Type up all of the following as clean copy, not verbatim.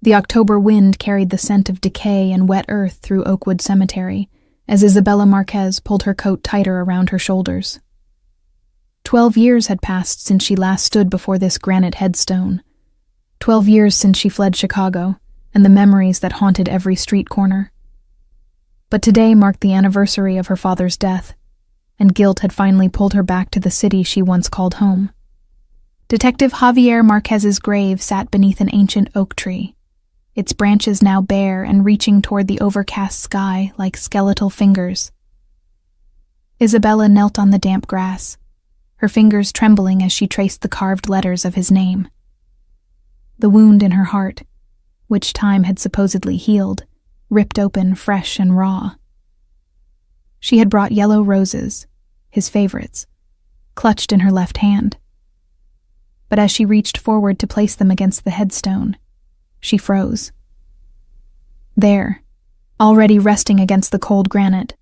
The October wind carried the scent of decay and wet earth through Oakwood Cemetery as Isabella Marquez pulled her coat tighter around her shoulders. 12 years had passed since she last stood before this granite headstone. 12 years since she fled Chicago and the memories that haunted every street corner. But today marked the anniversary of her father's death, and guilt had finally pulled her back to the city she once called home. Detective Javier Marquez's grave sat beneath an ancient oak tree, its branches now bare and reaching toward the overcast sky like skeletal fingers. Isabella knelt on the damp grass, her fingers trembling as she traced the carved letters of his name. The wound in her heart, which time had supposedly healed, ripped open fresh and raw. She had brought yellow roses, his favorites, clutched in her left hand. But as she reached forward to place them against the headstone, she froze. There, already resting against the cold granite,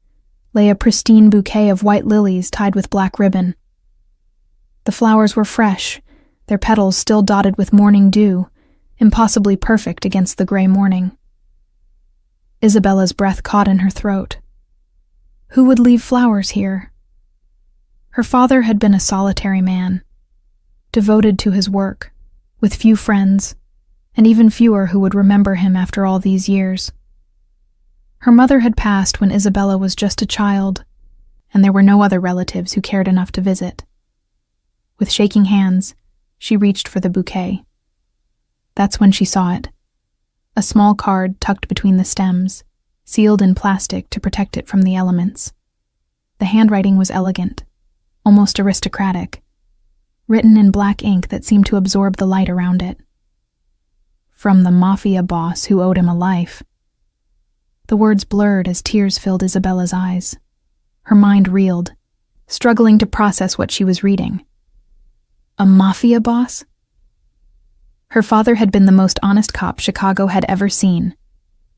lay a pristine bouquet of white lilies tied with black ribbon. The flowers were fresh, their petals still dotted with morning dew, impossibly perfect against the gray morning. Isabella's breath caught in her throat. Who would leave flowers here? Her father had been a solitary man, devoted to his work, with few friends, and even fewer who would remember him after all these years. Her mother had passed when Isabella was just a child, and there were no other relatives who cared enough to visit. With shaking hands, she reached for the bouquet. That's when she saw it. A small card tucked between the stems, sealed in plastic to protect it from the elements. The handwriting was elegant, almost aristocratic, written in black ink that seemed to absorb the light around it. From the Mafia boss who owed him a life. The words blurred as tears filled Isabella's eyes. Her mind reeled, struggling to process what she was reading. A Mafia boss? Her father had been the most honest cop Chicago had ever seen.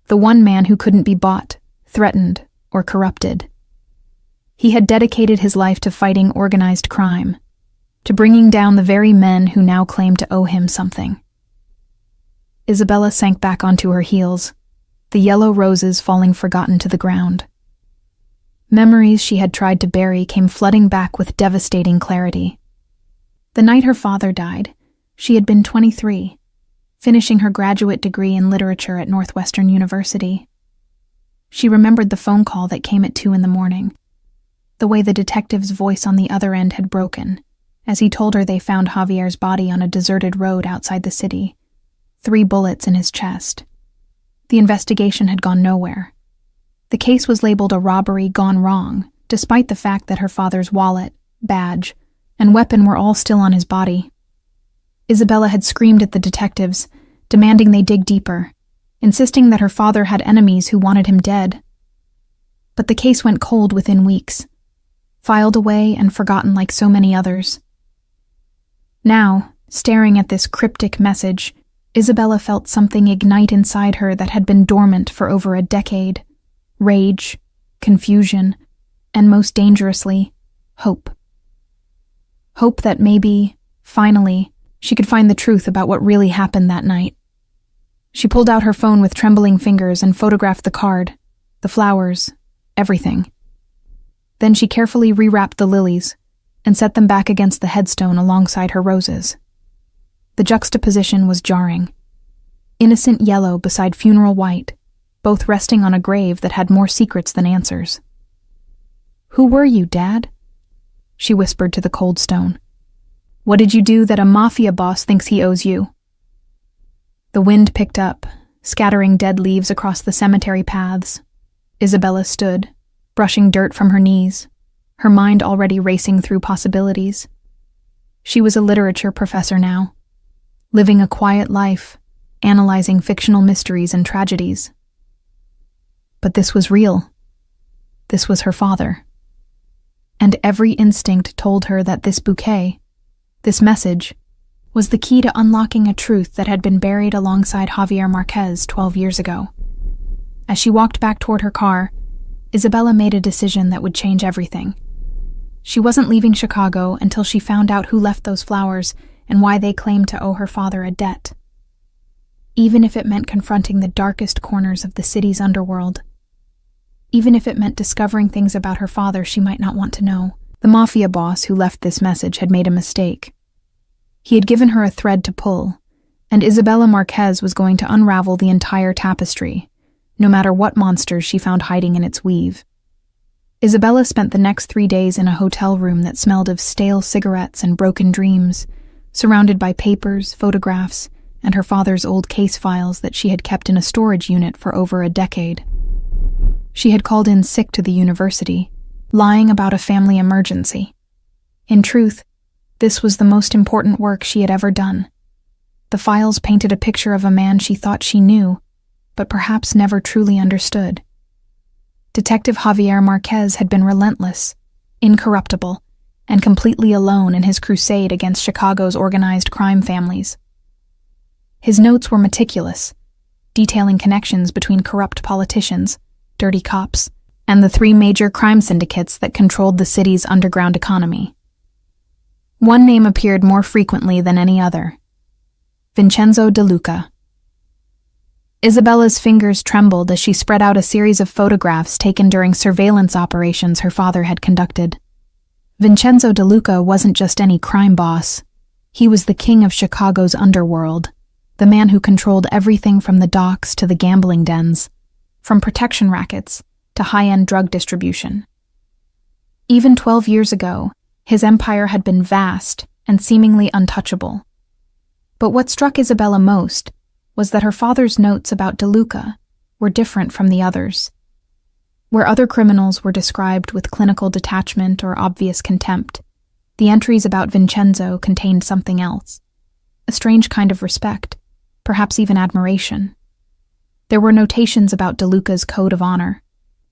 The one man who couldn't be bought, threatened, or corrupted. He had dedicated his life to fighting organized crime, to bringing down the very men who now claimed to owe him something. Isabella sank back onto her heels, the yellow roses falling forgotten to the ground. Memories she had tried to bury came flooding back with devastating clarity. The night her father died, she had been 23, finishing her graduate degree in literature at Northwestern University. She remembered the phone call that came at 2 a.m, the way the detective's voice on the other end had broken, as he told her they found Javier's body on a deserted road outside the city, 3 bullets in his chest. The investigation had gone nowhere. The case was labeled a robbery gone wrong, despite the fact that her father's wallet, badge, and weapon were all still on his body. Isabella had screamed at the detectives, demanding they dig deeper, insisting that her father had enemies who wanted him dead. But the case went cold within weeks, filed away and forgotten like so many others. Now, staring at this cryptic message, Isabella felt something ignite inside her that had been dormant for over a decade. Rage, confusion, and most dangerously, hope. Hope that maybe, finally, she could find the truth about what really happened that night. She pulled out her phone with trembling fingers and photographed the card, the flowers, everything. Then she carefully rewrapped the lilies and set them back against the headstone alongside her roses. The juxtaposition was jarring. Innocent yellow beside funeral white, both resting on a grave that had more secrets than answers. "Who were you, Dad?" she whispered to the cold stone. "What did you do that a Mafia boss thinks he owes you?" The wind picked up, scattering dead leaves across the cemetery paths. Isabella stood, brushing dirt from her knees, her mind already racing through possibilities. She was a literature professor now, living a quiet life, analyzing fictional mysteries and tragedies. But this was real. This was her father. And every instinct told her that this bouquet, this message, was the key to unlocking a truth that had been buried alongside Javier Marquez 12 years ago. As she walked back toward her car, Isabella made a decision that would change everything. She wasn't leaving Chicago until she found out who left those flowers and why they claimed to owe her father a debt. even if it meant confronting the darkest corners of the city's underworld. Even if it meant discovering things about her father she might not want to know. The Mafia boss who left this message had made a mistake. He had given her a thread to pull, and Isabella Marquez was going to unravel the entire tapestry, no matter what monsters she found hiding in its weave. Isabella spent the next 3 days in a hotel room that smelled of stale cigarettes and broken dreams, surrounded by papers, photographs, and her father's old case files that she had kept in a storage unit for over a decade. She had called in sick to the university, lying about a family emergency. In truth, this was the most important work she had ever done. The files painted a picture of a man she thought she knew, but perhaps never truly understood. Detective Javier Marquez had been relentless, incorruptible, and completely alone in his crusade against Chicago's organized crime families. His notes were meticulous, detailing connections between corrupt politicians, dirty cops, and the 3 major crime syndicates that controlled the city's underground economy. One name appeared more frequently than any other: Vincenzo De Luca. Isabella's fingers trembled as she spread out a series of photographs taken during surveillance operations her father had conducted. Vincenzo De Luca wasn't just any crime boss. He was the king of Chicago's underworld, the man who controlled everything from the docks to the gambling dens, from protection rackets to high-end drug distribution. Even 12 years ago, his empire had been vast and seemingly untouchable. But what struck Isabella most was that her father's notes about De Luca were different from the others. Where other criminals were described with clinical detachment or obvious contempt, the entries about Vincenzo contained something else, a strange kind of respect, perhaps even admiration. There were notations about De Luca's code of honor,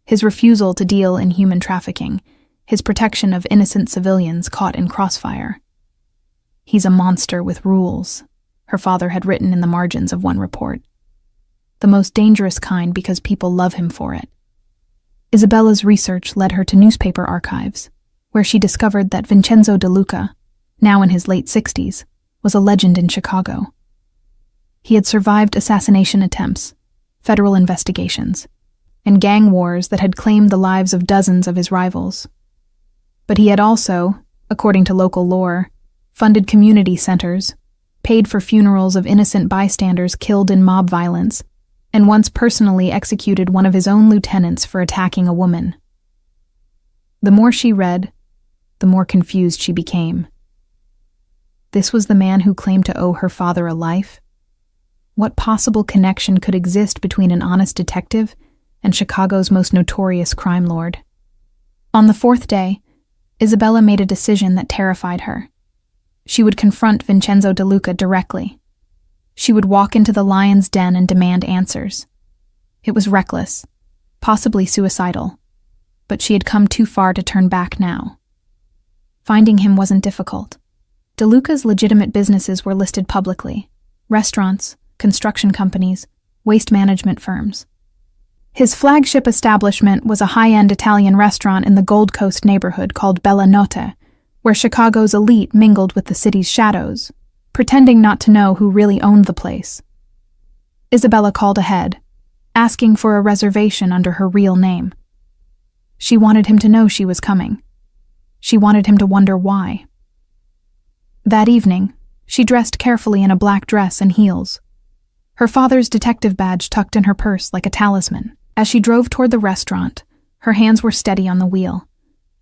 his refusal to deal in human trafficking, his protection of innocent civilians caught in crossfire. "He's a monster with rules," her father had written in the margins of one report. "The most dangerous kind because people love him for it." Isabella's research led her to newspaper archives, where she discovered that Vincenzo De Luca, now in his late 60s, was a legend in Chicago. He had survived assassination attempts, federal investigations, and gang wars that had claimed the lives of dozens of his rivals. But he had also, according to local lore, funded community centers, paid for funerals of innocent bystanders killed in mob violence, and once personally executed one of his own lieutenants for attacking a woman. The more she read, the more confused she became. This was the man who claimed to owe her father a life? What possible connection could exist between an honest detective and Chicago's most notorious crime lord? On the 4th day, Isabella made a decision that terrified her. She would confront Vincenzo De Luca directly. She would walk into the lion's den and demand answers. It was reckless, possibly suicidal, but she had come too far to turn back now. Finding him wasn't difficult. De Luca's legitimate businesses were listed publicly: restaurants, construction companies, waste management firms. His flagship establishment was a high-end Italian restaurant in the Gold Coast neighborhood called Bella Notte, where Chicago's elite mingled with the city's shadows, pretending not to know who really owned the place. Isabella called ahead, asking for a reservation under her real name. She wanted him to know she was coming. She wanted him to wonder why. That evening, she dressed carefully in a black dress and heels, her father's detective badge tucked in her purse like a talisman. As she drove toward the restaurant, her hands were steady on the wheel,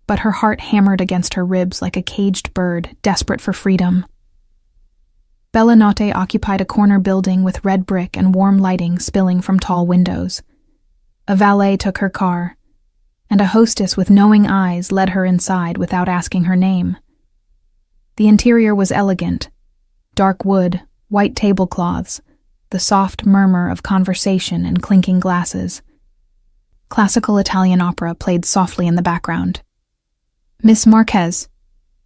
but her heart hammered against her ribs like a caged bird desperate for freedom. Bella Notte occupied a corner building with red brick and warm lighting spilling from tall windows. A valet took her car, and a hostess with knowing eyes led her inside without asking her name. The interior was elegant: dark wood, white tablecloths, the soft murmur of conversation and clinking glasses. Classical Italian opera played softly in the background. "Miss Marquez,"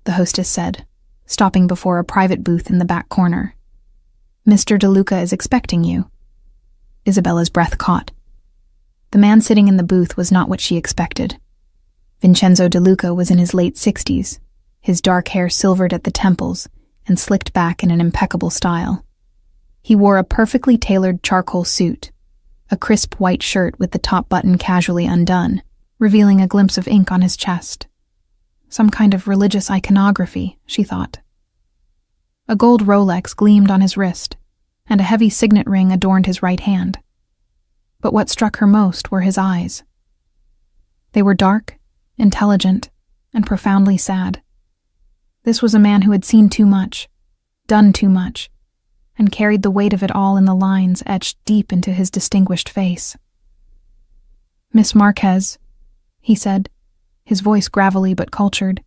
the hostess said, stopping before a private booth in the back corner. "Mr. De Luca is expecting you." Isabella's breath caught. The man sitting in the booth was not what she expected. Vincenzo De Luca was in his late 60s, his dark hair silvered at the temples and slicked back in an impeccable style. He wore a perfectly tailored charcoal suit, a crisp white shirt with the top button casually undone, revealing a glimpse of ink on his chest. Some kind of religious iconography, she thought. A gold Rolex gleamed on his wrist, and a heavy signet ring adorned his right hand. But what struck her most were his eyes. They were dark, intelligent, and profoundly sad. This was a man who had seen too much, done too much, and carried the weight of it all in the lines etched deep into his distinguished face. "Miss Marquez," he said, his voice gravelly but cultured,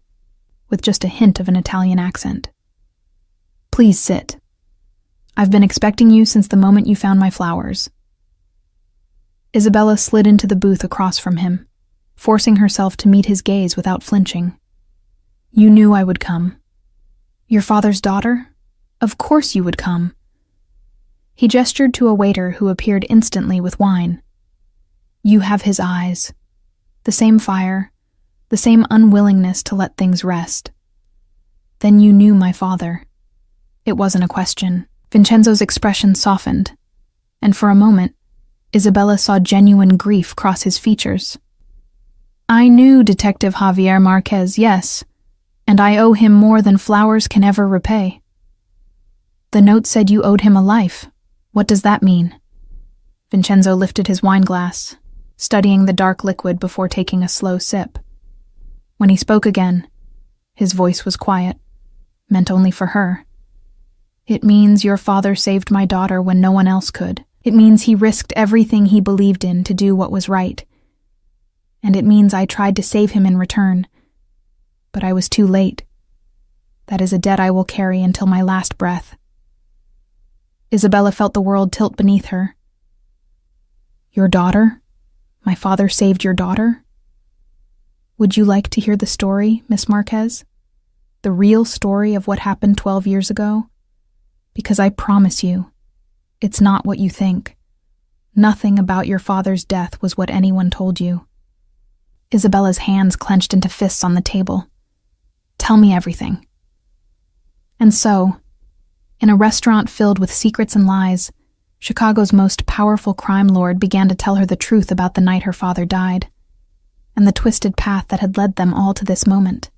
with just a hint of an Italian accent. "Please sit. I've been expecting you since the moment you found my flowers." Isabella slid into the booth across from him, forcing herself to meet his gaze without flinching. "You knew I would come. Your father's daughter? Of course you would come." He gestured to a waiter who appeared instantly with wine. "You have his eyes. The same fire, the same unwillingness to let things rest. Then you knew my father." It wasn't a question. Vincenzo's expression softened, and for a moment, Isabella saw genuine grief cross his features. "I knew Detective Javier Marquez, yes, and I owe him more than flowers can ever repay." "The note said you owed him a life. What does that mean?" Vincenzo lifted his wineglass, studying the dark liquid before taking a slow sip. When he spoke again, his voice was quiet, meant only for her. "It means your father saved my daughter when no one else could. It means he risked everything he believed in to do what was right. And it means I tried to save him in return. But I was too late. That is a debt I will carry until my last breath." Isabella felt the world tilt beneath her. "Your daughter? My father saved your daughter? Would you like to hear the story, Miss Marquez? The real story of what happened 12 years ago? Because I promise you, it's not what you think. Nothing about your father's death was what anyone told you." Isabella's hands clenched into fists on the table. "Tell me everything." And so, in a restaurant filled with secrets and lies, Chicago's most powerful crime lord began to tell her the truth about the night her father died, and the twisted path that had led them all to this moment.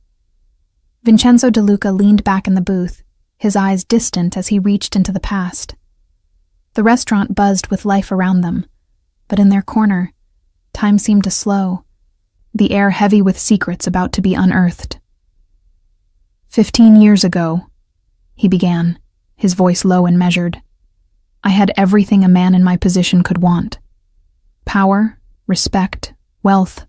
Vincenzo De Luca leaned back in the booth, his eyes distant as he reached into the past. The restaurant buzzed with life around them, but in their corner, time seemed to slow, the air heavy with secrets about to be unearthed. 15 years ago, he began, his voice low and measured, I had everything a man in my position could want. Power, respect, wealth.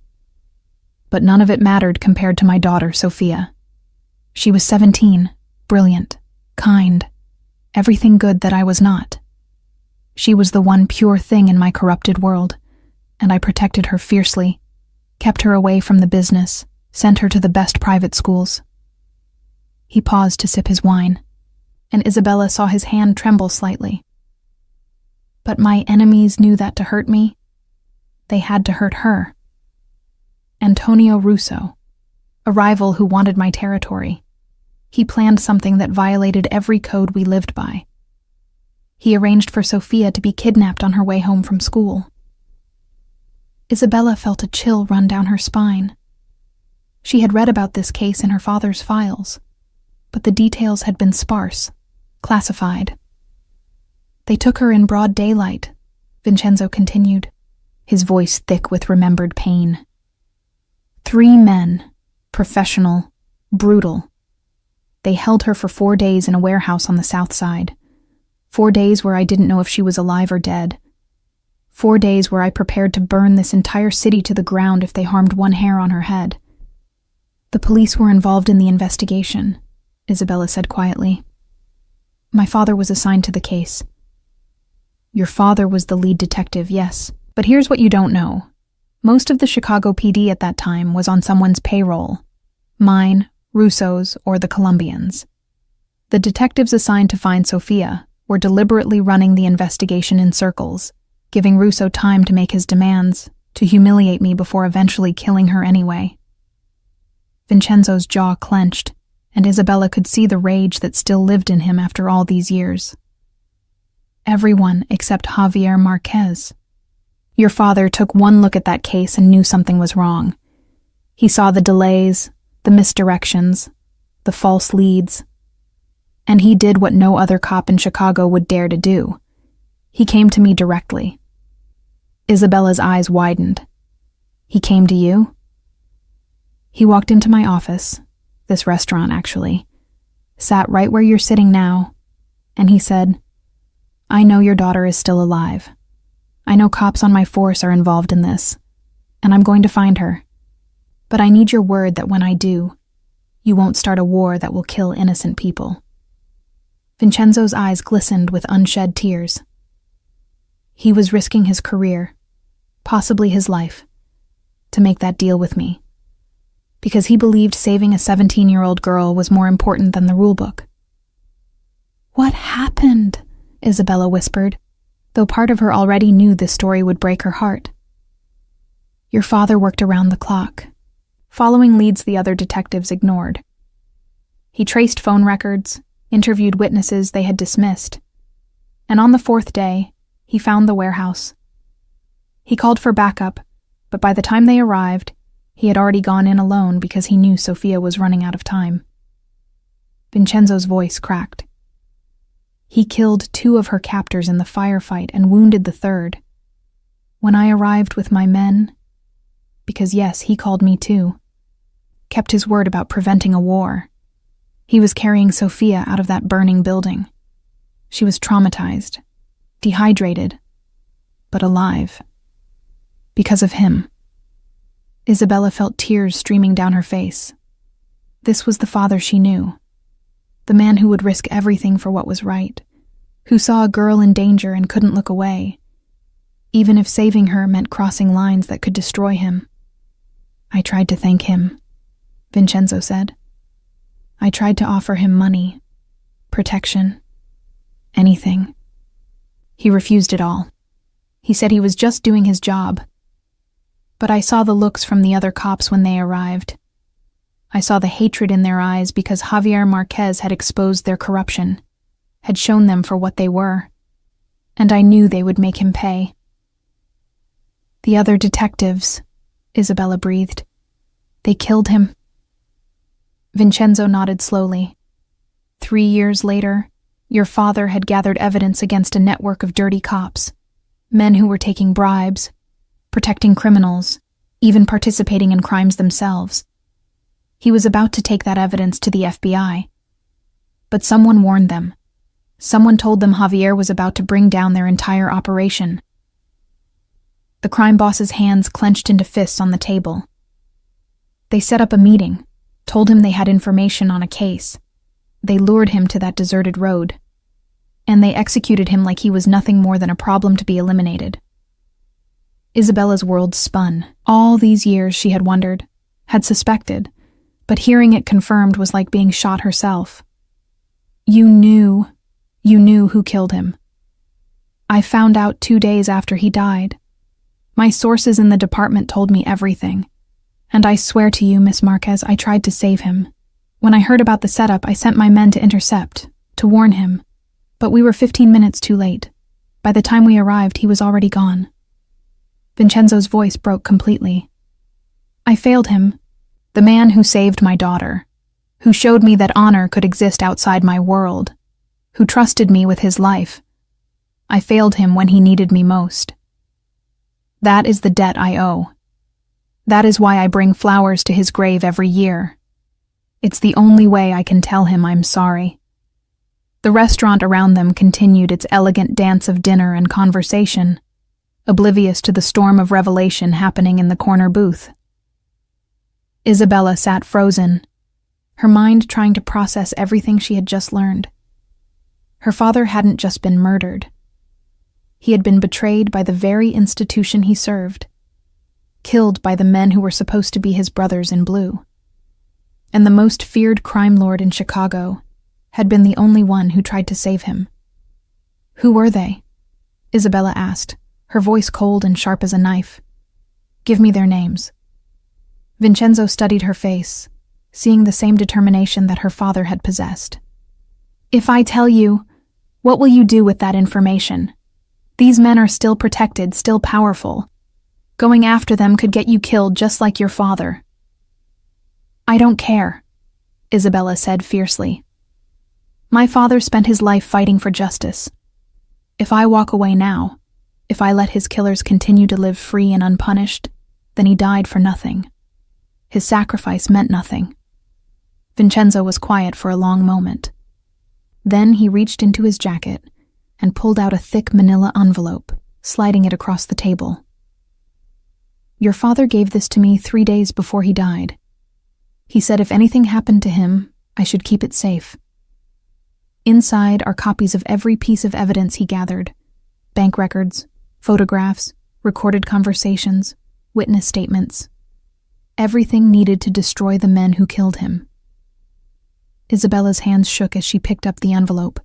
But none of it mattered compared to my daughter, Sophia. She was 17, brilliant, kind, everything good that I was not. She was the one pure thing in my corrupted world, and I protected her fiercely, kept her away from the business, sent her to the best private schools. He paused to sip his wine, and Isabella saw his hand tremble slightly. But my enemies knew that to hurt me, they had to hurt her. Antonio Russo, a rival who wanted my territory. He planned something that violated every code we lived by. He arranged for Sophia to be kidnapped on her way home from school. Isabella felt a chill run down her spine. She had read about this case in her father's files, but the details had been sparse, classified. They took her in broad daylight, Vincenzo continued, his voice thick with remembered pain. 3 men, professional, brutal. They held her for 4 days in a warehouse on the south side. 4 days where I didn't know if she was alive or dead. 4 days where I prepared to burn this entire city to the ground if they harmed one hair on her head. The police were involved in the investigation, Isabella said quietly. My father was assigned to the case. Your father was the lead detective, yes. But here's what you don't know. Most of the Chicago PD at that time was on someone's payroll. Mine, Russo's, or the Colombians'. The detectives assigned to find Sophia were deliberately running the investigation in circles, giving Russo time to make his demands, to humiliate me before eventually killing her anyway. Vincenzo's jaw clenched, and Isabella could see the rage that still lived in him after all these years. Everyone except Javier Marquez. Your father took one look at that case and knew something was wrong. He saw the delays, the misdirections, the false leads. And he did what no other cop in Chicago would dare to do. He came to me directly. Isabella's eyes widened. He came to you? He walked into my office, this restaurant actually, sat right where you're sitting now, and he said, "I know your daughter is still alive. I know cops on my force are involved in this, and I'm going to find her. But I need your word that when I do, you won't start a war that will kill innocent people." Vincenzo's eyes glistened with unshed tears. He was risking his career, possibly his life, to make that deal with me, because he believed saving a 17-year-old girl was more important than the rulebook. "What happened?" Isabella whispered, though part of her already knew this story would break her heart. "Your father worked around the clock, following leads the other detectives ignored. He traced phone records, interviewed witnesses they had dismissed, and on the 4th day, he found the warehouse. He called for backup, but by the time they arrived, he had already gone in alone because he knew Sofia was running out of time." Vincenzo's voice cracked. "He killed 2 of her captors in the firefight and wounded the 3rd. When I arrived with my men, because yes, he called me too, kept his word about preventing a war. He was carrying Sofia out of that burning building. She was traumatized, dehydrated, but alive. Because of him." Isabella felt tears streaming down her face. This was the father she knew, the man who would risk everything for what was right, who saw a girl in danger and couldn't look away, even if saving her meant crossing lines that could destroy him. "I tried to thank him," Vincenzo said. "I tried to offer him money, protection, anything. He refused it all. He said he was just doing his job. But I saw the looks from the other cops when they arrived. I saw the hatred in their eyes because Javier Marquez had exposed their corruption, had shown them for what they were, and I knew they would make him pay." "The other detectives," Isabella breathed. "They killed him." Vincenzo nodded slowly. 3 years later, your father had gathered evidence against a network of dirty cops, men who were taking bribes, protecting criminals, even participating in crimes themselves. He was about to take that evidence to the FBI. But someone warned them. Someone told them Javier was about to bring down their entire operation. The crime boss's hands clenched into fists on the table. They set up a meeting, told him they had information on a case. They lured him to that deserted road, and they executed him like he was nothing more than a problem to be eliminated. Isabella's world spun. All these years she had wondered, had suspected, but hearing it confirmed was like being shot herself. You knew who killed him. I found out 2 days after he died. My sources in the department told me everything. And I swear to you, Miss Marquez, I tried to save him. When I heard about the setup, I sent my men to intercept, to warn him. But we were 15 minutes too late. By the time we arrived, he was already gone." Vincenzo's voice broke completely. "I failed him. The man who saved my daughter, who showed me that honor could exist outside my world, who trusted me with his life. I failed him when he needed me most. That is the debt I owe. That is why I bring flowers to his grave every year. It's the only way I can tell him I'm sorry." The restaurant around them continued its elegant dance of dinner and conversation, oblivious to the storm of revelation happening in the corner booth. Isabella sat frozen, her mind trying to process everything she had just learned. Her father hadn't just been murdered. He had been betrayed by the very institution he served, killed by the men who were supposed to be his brothers in blue. And the most feared crime lord in Chicago had been the only one who tried to save him. "Who were they?" Isabella asked, her voice cold and sharp as a knife. "Give me their names." Vincenzo studied her face, seeing the same determination that her father had possessed. "If I tell you, What will you do with that information? These men are still protected, still powerful. Going after them could get you killed just like your father. I don't care, Isabella said fiercely. My father spent his life fighting for justice. If I walk away now, if I let his killers continue to live free and unpunished, then he died for nothing. His sacrifice meant nothing. Vincenzo was quiet for a long moment. Then he reached into his jacket and pulled out a thick manila envelope, sliding it across the table. Your father gave this to me 3 days before he died. He said if anything happened to him, I should keep it safe. Inside are copies of every piece of evidence he gathered: bank records, photographs, recorded conversations, witness statements. Everything needed to destroy the men who killed him. Isabella's hands shook as she picked up the envelope.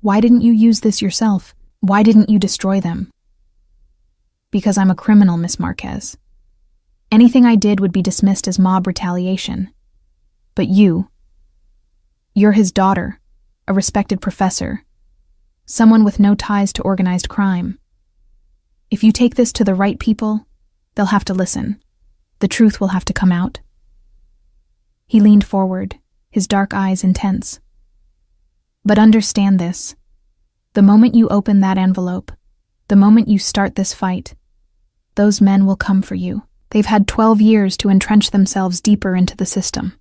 Why didn't you use this yourself? Why didn't you destroy them? Because I'm a criminal, Miss Marquez. Anything I did would be dismissed as mob retaliation. But you're his daughter, a respected professor, someone with no ties to organized crime. If you take this to the right people, they'll have to listen. The truth will have to come out. He leaned forward, his dark eyes intense. But understand this. The moment you open that envelope, the moment you start this fight, those men will come for you. They've had 12 years to entrench themselves deeper into the system.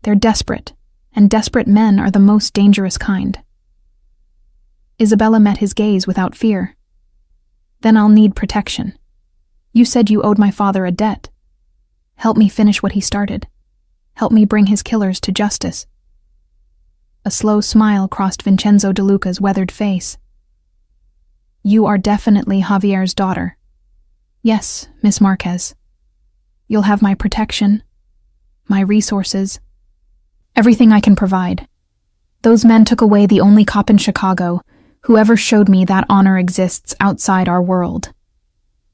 They're desperate, and desperate men are the most dangerous kind. Isabella met his gaze without fear. Then I'll need protection. You said you owed my father a debt. Help me finish what he started. Help me bring his killers to justice. A slow smile crossed Vincenzo De Luca's weathered face. You are definitely Javier's daughter. Yes, Miss Marquez. You'll have my protection, my resources, everything I can provide. Those men took away the only cop in Chicago who ever showed me that honor exists outside our world.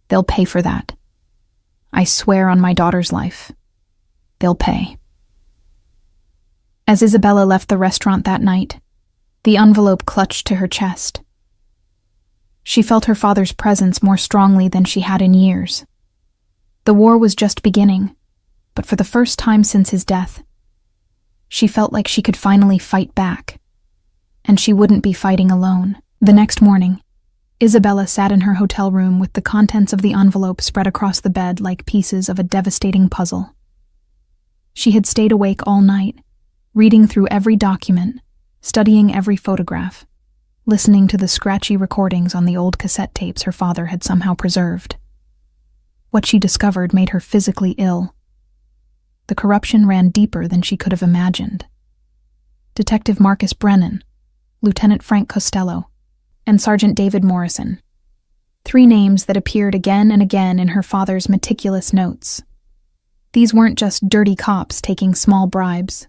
They'll pay for that. I swear on my daughter's life. They'll pay. As Isabella left the restaurant that night, the envelope clutched to her chest. She felt her father's presence more strongly than she had in years. The war was just beginning, but for the first time since his death, she felt like she could finally fight back, and she wouldn't be fighting alone. The next morning, Isabella sat in her hotel room with the contents of the envelope spread across the bed like pieces of a devastating puzzle. She had stayed awake all night, reading through every document, studying every photograph, listening to the scratchy recordings on the old cassette tapes her father had somehow preserved. What she discovered made her physically ill. The corruption ran deeper than she could have imagined. Detective Marcus Brennan, Lieutenant Frank Costello, and Sergeant David Morrison. 3 names that appeared again and again in her father's meticulous notes. These weren't just dirty cops taking small bribes.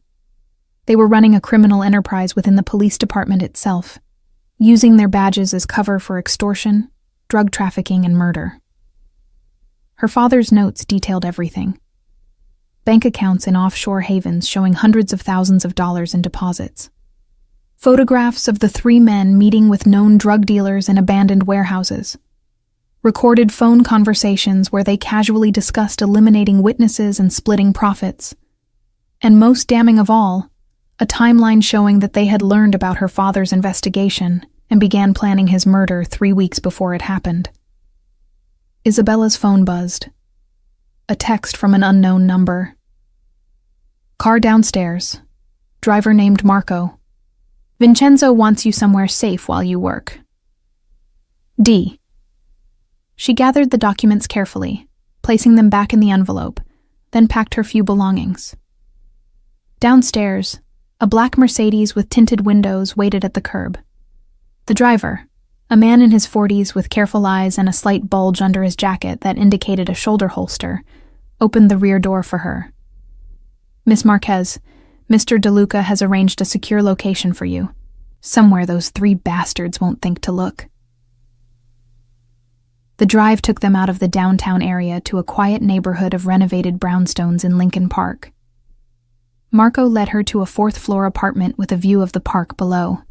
They were running a criminal enterprise within the police department itself, using their badges as cover for extortion, drug trafficking, and murder. Her father's notes detailed everything. Bank accounts in offshore havens showing hundreds of thousands of dollars in deposits. Photographs of the 3 men meeting with known drug dealers in abandoned warehouses. Recorded phone conversations where they casually discussed eliminating witnesses and splitting profits. And most damning of all, a timeline showing that they had learned about her father's investigation and began planning his murder 3 weeks before it happened. Isabella's phone buzzed. A text from an unknown number. Car downstairs. Driver named Marco. Vincenzo wants you somewhere safe while you work. D. She gathered the documents carefully, placing them back in the envelope, then packed her few belongings. Downstairs, a black Mercedes with tinted windows waited at the curb. The driver, a man in his 40s with careful eyes and a slight bulge under his jacket that indicated a shoulder holster, opened the rear door for her. Miss Marquez, Mr. De Luca has arranged a secure location for you. Somewhere those 3 bastards won't think to look. The drive took them out of the downtown area to a quiet neighborhood of renovated brownstones in Lincoln Park. Marco led her to a 4th-floor apartment with a view of the park below.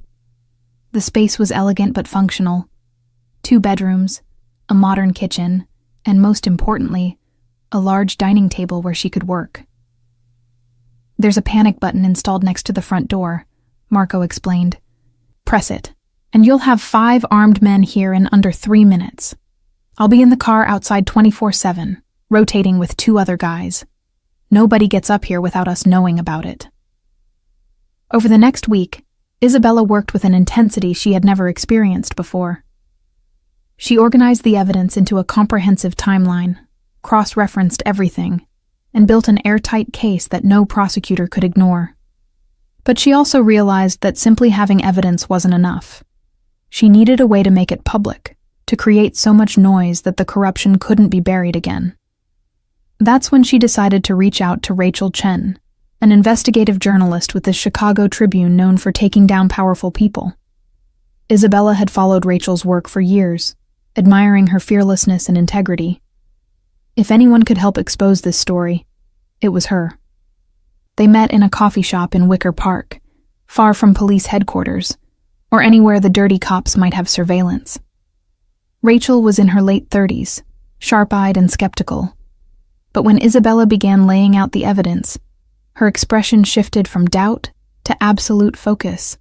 The space was elegant but functional. 2 bedrooms, a modern kitchen, and most importantly, a large dining table where she could work. "There's a panic button installed next to the front door," Marco explained. "Press it, and you'll have 5 armed men here in under 3 minutes. I'll be in the car outside 24/7, rotating with 2 other guys. Nobody gets up here without us knowing about it." Over the next week, Isabella worked with an intensity she had never experienced before. She organized the evidence into a comprehensive timeline, cross-referenced everything, and built an airtight case that no prosecutor could ignore. But she also realized that simply having evidence wasn't enough. She needed a way to make it public, to create so much noise that the corruption couldn't be buried again. That's when she decided to reach out to Rachel Chen, an investigative journalist with the Chicago Tribune known for taking down powerful people. Isabella had followed Rachel's work for years, admiring her fearlessness and integrity. If anyone could help expose this story, it was her. They met in a coffee shop in Wicker Park, far from police headquarters, or anywhere the dirty cops might have surveillance. Rachel was in her late 30s, sharp-eyed and skeptical. But when Isabella began laying out the evidence, her expression shifted from doubt to absolute focus.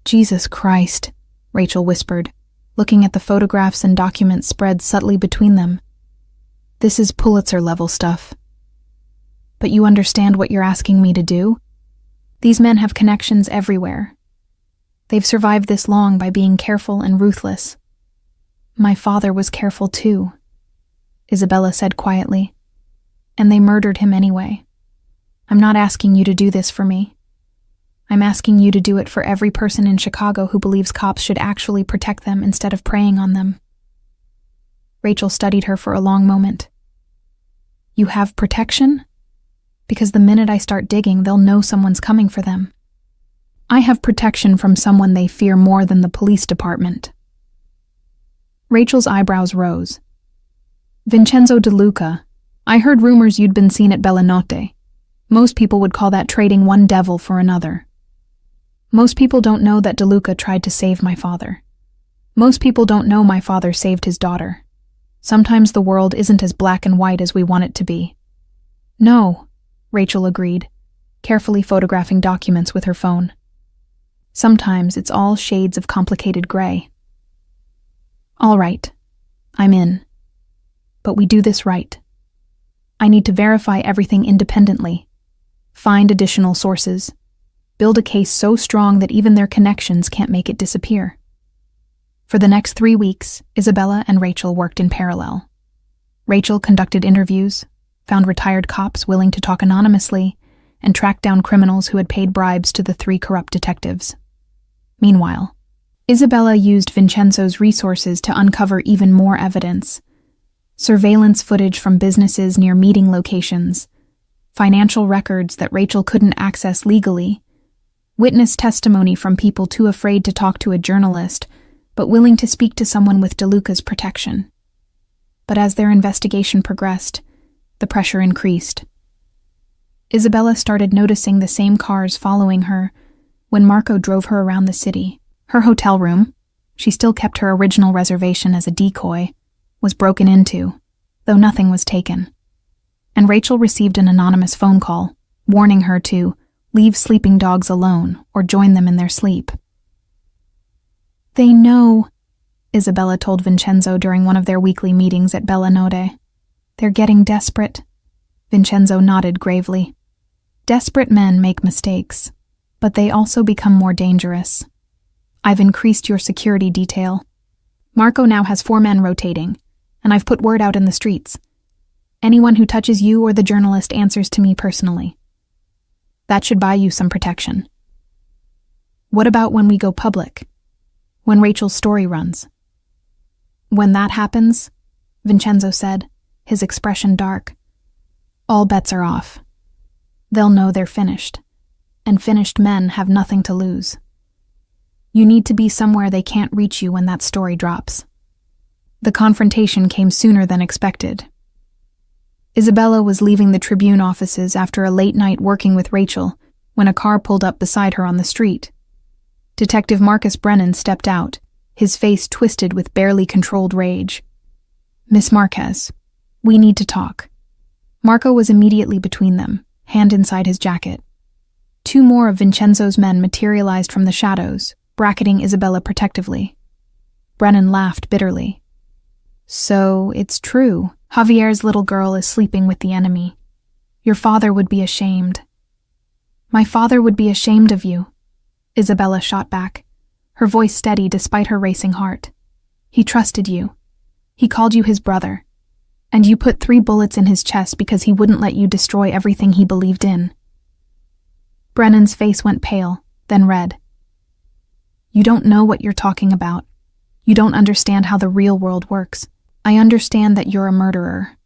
"Jesus Christ," Rachel whispered, looking at the photographs and documents spread subtly between them. "This is Pulitzer-level stuff. But you understand what you're asking me to do? These men have connections everywhere. They've survived this long by being careful and ruthless. My father was careful too," Isabella said quietly. "And they murdered him anyway. I'm not asking you to do this for me. I'm asking you to do it for every person in Chicago who believes cops should actually protect them instead of preying on them." Rachel studied her for a long moment. "You have protection? Because the minute I start digging, they'll know someone's coming for them. I have protection from someone they fear more than the police department." Rachel's eyebrows rose. "Vincenzo De Luca, I heard rumors you'd been seen at Bellanotte. Most people would call that trading one devil for another. Most people don't know that De Luca tried to save my father. Most people don't know my father saved his daughter. Sometimes the world isn't as black and white as we want it to be." "No," Rachel agreed, carefully photographing documents with her phone. "Sometimes it's all shades of complicated gray." "All right, I'm in. But we do this right. I need to verify everything independently, find additional sources, build a case so strong that even their connections can't make it disappear." For the next 3 weeks, Isabella and Rachel worked in parallel. Rachel conducted interviews, found retired cops willing to talk anonymously, and tracked down criminals who had paid bribes to the 3 corrupt detectives. Meanwhile, Isabella used Vincenzo's resources to uncover even more evidence: surveillance footage from businesses near meeting locations, financial records that Rachel couldn't access legally, witness testimony from people too afraid to talk to a journalist, but willing to speak to someone with De Luca's protection. But as their investigation progressed, the pressure increased. Isabella started noticing the same cars following her when Marco drove her around the city. Her hotel room, she still kept her original reservation as a decoy, was broken into, though nothing was taken. And Rachel received an anonymous phone call, warning her to leave sleeping dogs alone or join them in their sleep. "They know," Isabella told Vincenzo during one of their weekly meetings at Bellanotte. "They're getting desperate." Vincenzo nodded gravely. "Desperate men make mistakes, but they also become more dangerous. I've increased your security detail. Marco now has 4 men rotating, and I've put word out in the streets. Anyone who touches you or the journalist answers to me personally. That should buy you some protection." "What about when we go public? When Rachel's story runs?" "When that happens," Vincenzo said, his expression dark, "all bets are off. They'll know they're finished, and finished men have nothing to lose. You need to be somewhere they can't reach you when that story drops." The confrontation came sooner than expected. Isabella was leaving the Tribune offices after a late night working with Rachel when a car pulled up beside her on the street. Detective Marcus Brennan stepped out, his face twisted with barely controlled rage. "Miss Marquez, we need to talk." Marco was immediately between them, hand inside his jacket. Two more of Vincenzo's men materialized from the shadows, bracketing Isabella protectively. Brennan laughed bitterly. "So, it's true. Javier's little girl is sleeping with the enemy. Your father would be ashamed." "My father would be ashamed of you," Isabella shot back, her voice steady despite her racing heart. "He trusted you. He called you his brother. And you put 3 bullets in his chest because he wouldn't let you destroy everything he believed in." Brennan's face went pale, then red. "You don't know what you're talking about. You don't understand how the real world works. I understand that you're a murderer.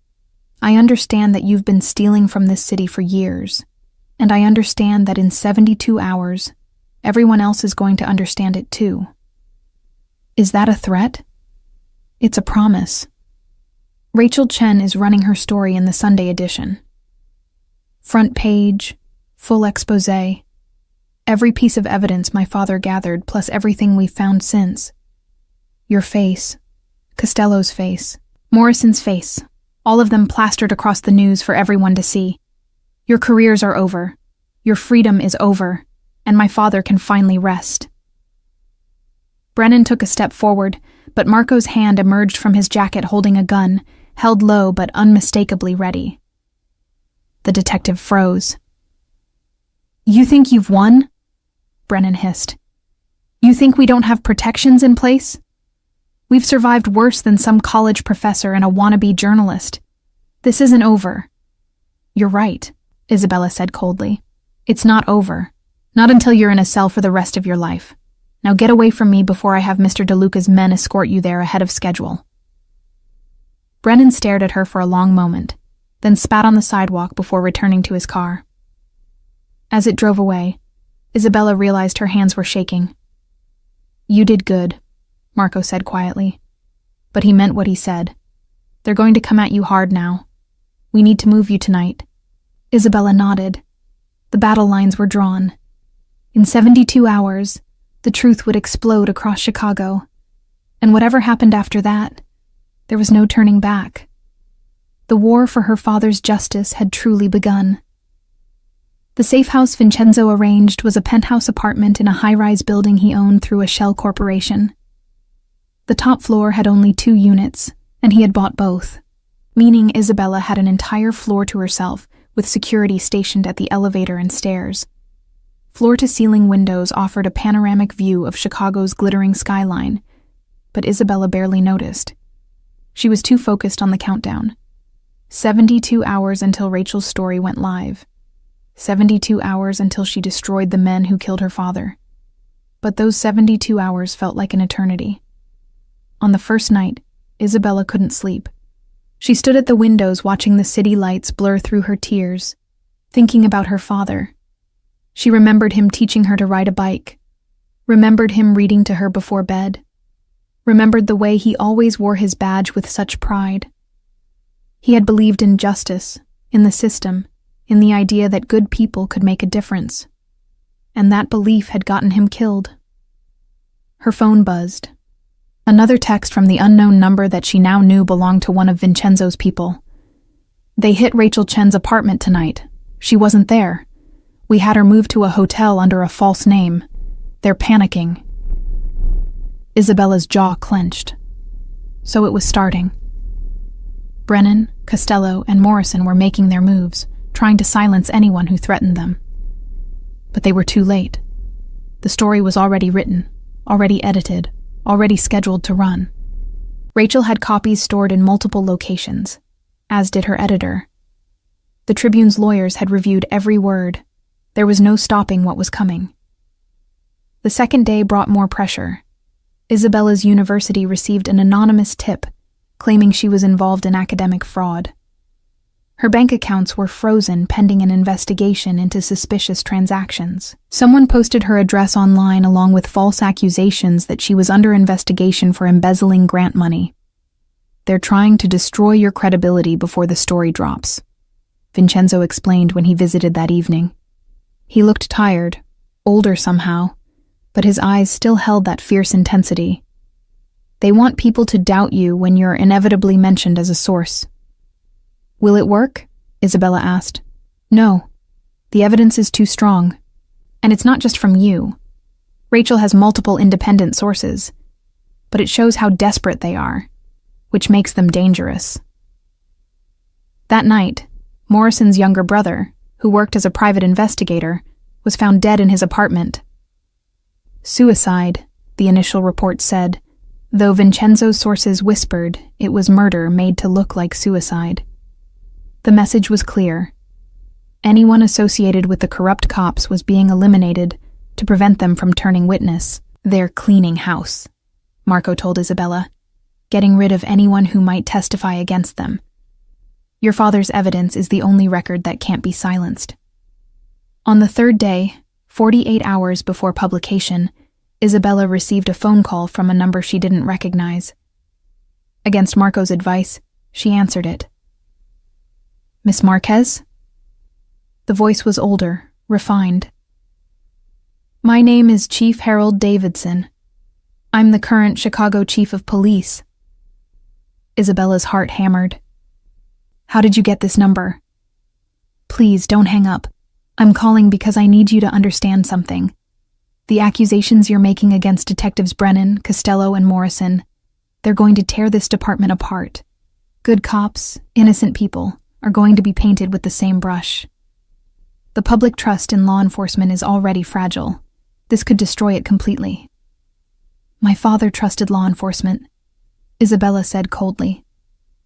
I understand that you've been stealing from this city for years. And I understand that in 72 hours, everyone else is going to understand it too." "Is that a threat?" "It's a promise." Rachel Chen is running her story in the Sunday edition. Front page, full expose, every piece of evidence my father gathered plus everything we've found since. Your face, Costello's face, Morrison's face, all of them plastered across the news for everyone to see. Your careers are over, your freedom is over, and my father can finally rest. Brennan took a step forward, but Marco's hand emerged from his jacket holding a gun, held low but unmistakably ready. The detective froze. "You think you've won?" Brennan hissed. "You think we don't have protections in place? We've survived worse than some college professor and a wannabe journalist. This isn't over." "You're right," Isabella said coldly. "It's not over. Not until you're in a cell for the rest of your life. Now get away from me before I have Mr. DeLuca's men escort you there ahead of schedule." Brennan stared at her for a long moment, then spat on the sidewalk before returning to his car. As it drove away, Isabella realized her hands were shaking. "You did good," Marco said quietly. But he meant what he said. "They're going to come at you hard now. We need to move you tonight." Isabella nodded. The battle lines were drawn. In 72 hours, the truth would explode across Chicago. And whatever happened after that, there was no turning back. The war for her father's justice had truly begun. The safe house Vincenzo arranged was a penthouse apartment in a high-rise building he owned through a shell corporation. The top floor had only 2 units, and he had bought both, meaning Isabella had an entire floor to herself with security stationed at the elevator and stairs. Floor-to-ceiling windows offered a panoramic view of Chicago's glittering skyline, but Isabella barely noticed. She was too focused on the countdown. 72 hours until Rachel's story went live. 72 hours until she destroyed the men who killed her father. But those 72 hours felt like an eternity. On the first night, Isabella couldn't sleep. She stood at the windows watching the city lights blur through her tears, thinking about her father. She remembered him teaching her to ride a bike, remembered him reading to her before bed, remembered the way he always wore his badge with such pride. He had believed in justice, in the system, in the idea that good people could make a difference. And that belief had gotten him killed. Her phone buzzed. Another text from the unknown number that she now knew belonged to one of Vincenzo's people. "They hit Rachel Chen's apartment tonight. She wasn't there. We had her moved to a hotel under a false name. They're panicking." Isabella's jaw clenched. So it was starting. Brennan, Costello, and Morrison were making their moves, trying to silence anyone who threatened them. But they were too late. The story was already written, already edited, already scheduled to run. Rachel had copies stored in multiple locations, as did her editor. The Tribune's lawyers had reviewed every word. There was no stopping what was coming. The second day brought more pressure. Isabella's university received an anonymous tip claiming she was involved in academic fraud. Her bank accounts were frozen pending an investigation into suspicious transactions. Someone posted her address online along with false accusations that she was under investigation for embezzling grant money. "They're trying to destroy your credibility before the story drops," Vincenzo explained when he visited that evening. He looked tired, older somehow, but his eyes still held that fierce intensity. They want people to doubt you when you're inevitably mentioned as a source. Will it work? Isabella asked. No. The evidence is too strong. And it's not just from you. Rachel has multiple independent sources, but it shows how desperate they are, which makes them dangerous. That night, Morrison's younger brother, who worked as a private investigator, was found dead in his apartment. Suicide, the initial report said, though Vincenzo's sources whispered it was murder made to look like suicide. The message was clear. Anyone associated with the corrupt cops was being eliminated to prevent them from turning witness. They're cleaning house, Marco told Isabella, getting rid of anyone who might testify against them. Your father's evidence is the only record that can't be silenced. On the third day, 48 hours before publication, Isabella received a phone call from a number she didn't recognize. Against Marco's advice, she answered it. Miss Marquez? The voice was older, refined. My name is Chief Harold Davidson. I'm the current Chicago Chief of Police. Isabella's heart hammered. How did you get this number? Please, don't hang up. I'm calling because I need you to understand something. The accusations you're making against Detectives Brennan, Costello, and Morrison, they're going to tear this department apart. Good cops, innocent people, are going to be painted with the same brush. The public trust in law enforcement is already fragile. This could destroy it completely. My father trusted law enforcement, Isabella said coldly,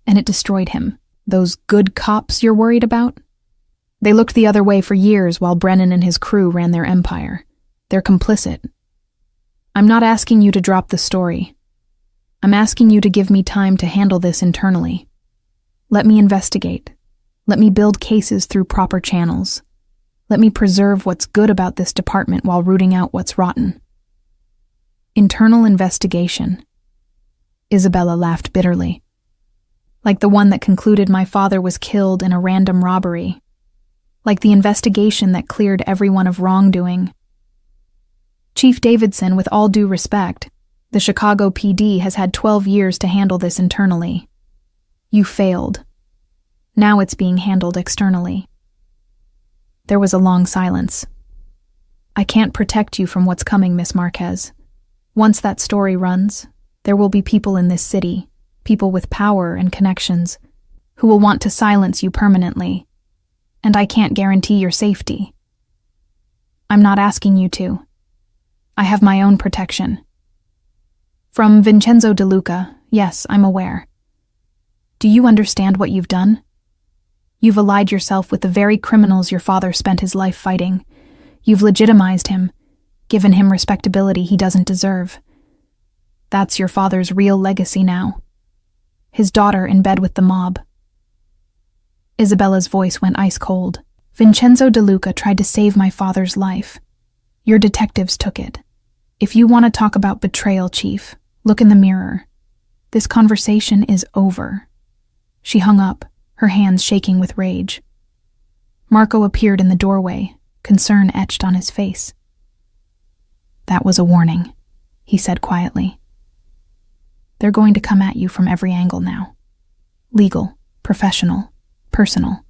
and it destroyed him. Those good cops you're worried about? They looked the other way for years while Brennan and his crew ran their empire. They're complicit. I'm not asking you to drop the story. I'm asking you to give me time to handle this internally. Let me investigate. Let me build cases through proper channels. Let me preserve what's good about this department while rooting out what's rotten. Internal investigation. Isabella laughed bitterly. Like the one that concluded my father was killed in a random robbery. Like the investigation that cleared everyone of wrongdoing. Chief Davidson, with all due respect, the Chicago PD has had 12 years to handle this internally. You failed. Now it's being handled externally. There was a long silence. I can't protect you from what's coming, Miss Marquez. Once that story runs, there will be people in this city, people with power and connections, who will want to silence you permanently, and I can't guarantee your safety. I'm not asking you to. I have my own protection. From Vincenzo De Luca, yes, I'm aware. Do you understand what you've done? You've allied yourself with the very criminals your father spent his life fighting. You've legitimized him, given him respectability he doesn't deserve. That's your father's real legacy now. His daughter in bed with the mob. Isabella's voice went ice cold. Vincenzo De Luca tried to save my father's life. Your detectives took it. If you want to talk about betrayal, Chief, look in the mirror. This conversation is over. She hung up, her hands shaking with rage. Marco appeared in the doorway, concern etched on his face. That was a warning, he said quietly. They're going to come at you from every angle now. Legal, professional, personal.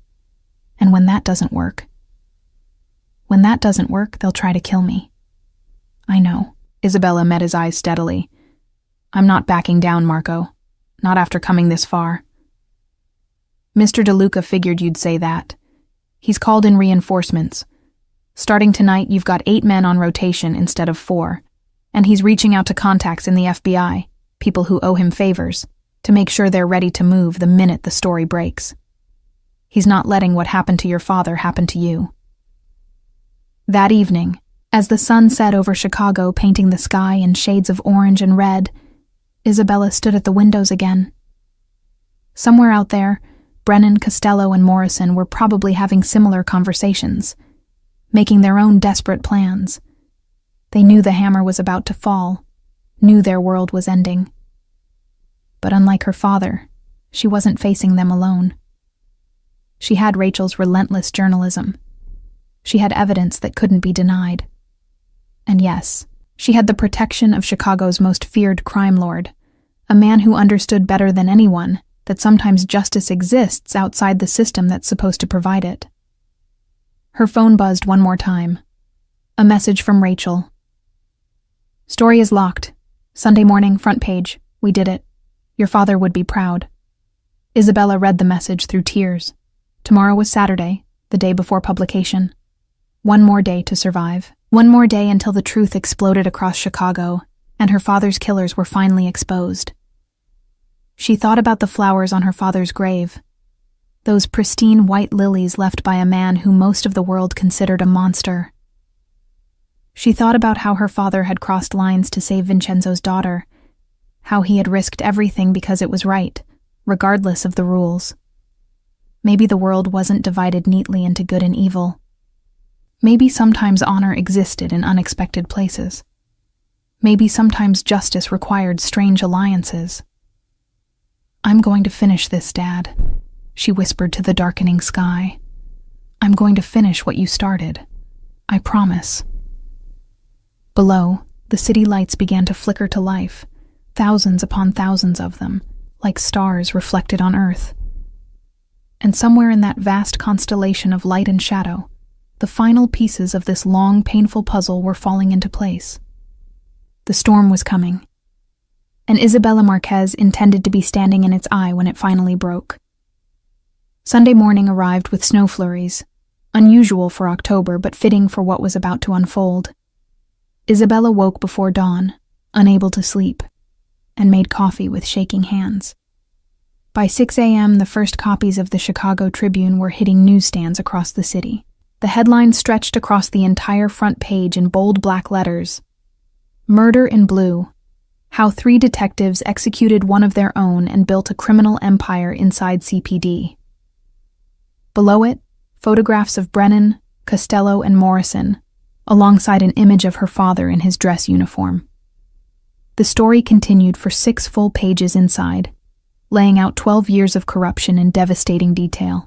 And when that doesn't work, they'll try to kill me. I know. Isabella met his eyes steadily. I'm not backing down, Marco. Not after coming this far. Mr. De Luca figured you'd say that. He's called in reinforcements. Starting tonight, you've got 8 men on rotation instead of 4, and he's reaching out to contacts in the FBI, people who owe him favors, to make sure they're ready to move the minute the story breaks. He's not letting what happened to your father happen to you. That evening, as the sun set over Chicago painting the sky in shades of orange and red, Isabella stood at the windows again. Somewhere out there, Brennan, Costello, and Morrison were probably having similar conversations, making their own desperate plans. They knew the hammer was about to fall, knew their world was ending. But unlike her father, she wasn't facing them alone. She had Rachel's relentless journalism. She had evidence that couldn't be denied. And yes, She had the protection of Chicago's most feared crime lord, a man who understood better than anyone that sometimes justice exists outside the system that's supposed to provide it. Her phone buzzed one more time. A message from Rachel. "Story is locked. Sunday morning, front page. We did it. Your father would be proud." Isabella read the message through tears. Tomorrow was Saturday, the day before publication. One more day to survive. One more day until the truth exploded across Chicago, and her father's killers were finally exposed. She thought about the flowers on her father's grave, those pristine white lilies left by a man who most of the world considered a monster. She thought about how her father had crossed lines to save Vincenzo's daughter, how he had risked everything because it was right, regardless of the rules. Maybe the world wasn't divided neatly into good and evil. Maybe sometimes honor existed in unexpected places. Maybe sometimes justice required strange alliances. "I'm going to finish this, Dad," she whispered to the darkening sky. "I'm going to finish what you started. I promise." Below, the city lights began to flicker to life, thousands upon thousands of them, like stars reflected on Earth. And somewhere in that vast constellation of light and shadow, the final pieces of this long, painful puzzle were falling into place. The storm was coming, and Isabella Marquez intended to be standing in its eye when it finally broke. Sunday morning arrived with snow flurries, unusual for October but fitting for what was about to unfold. Isabella woke before dawn, unable to sleep, and made coffee with shaking hands. By 6 a.m., the first copies of the Chicago Tribune were hitting newsstands across the city. The headline stretched across the entire front page in bold black letters. "Murder in Blue. How 3 detectives executed one of their own and built a criminal empire inside CPD." Below it, photographs of Brennan, Costello, and Morrison, alongside an image of her father in his dress uniform. The story continued for 6 full pages inside, laying out 12 years of corruption in devastating detail.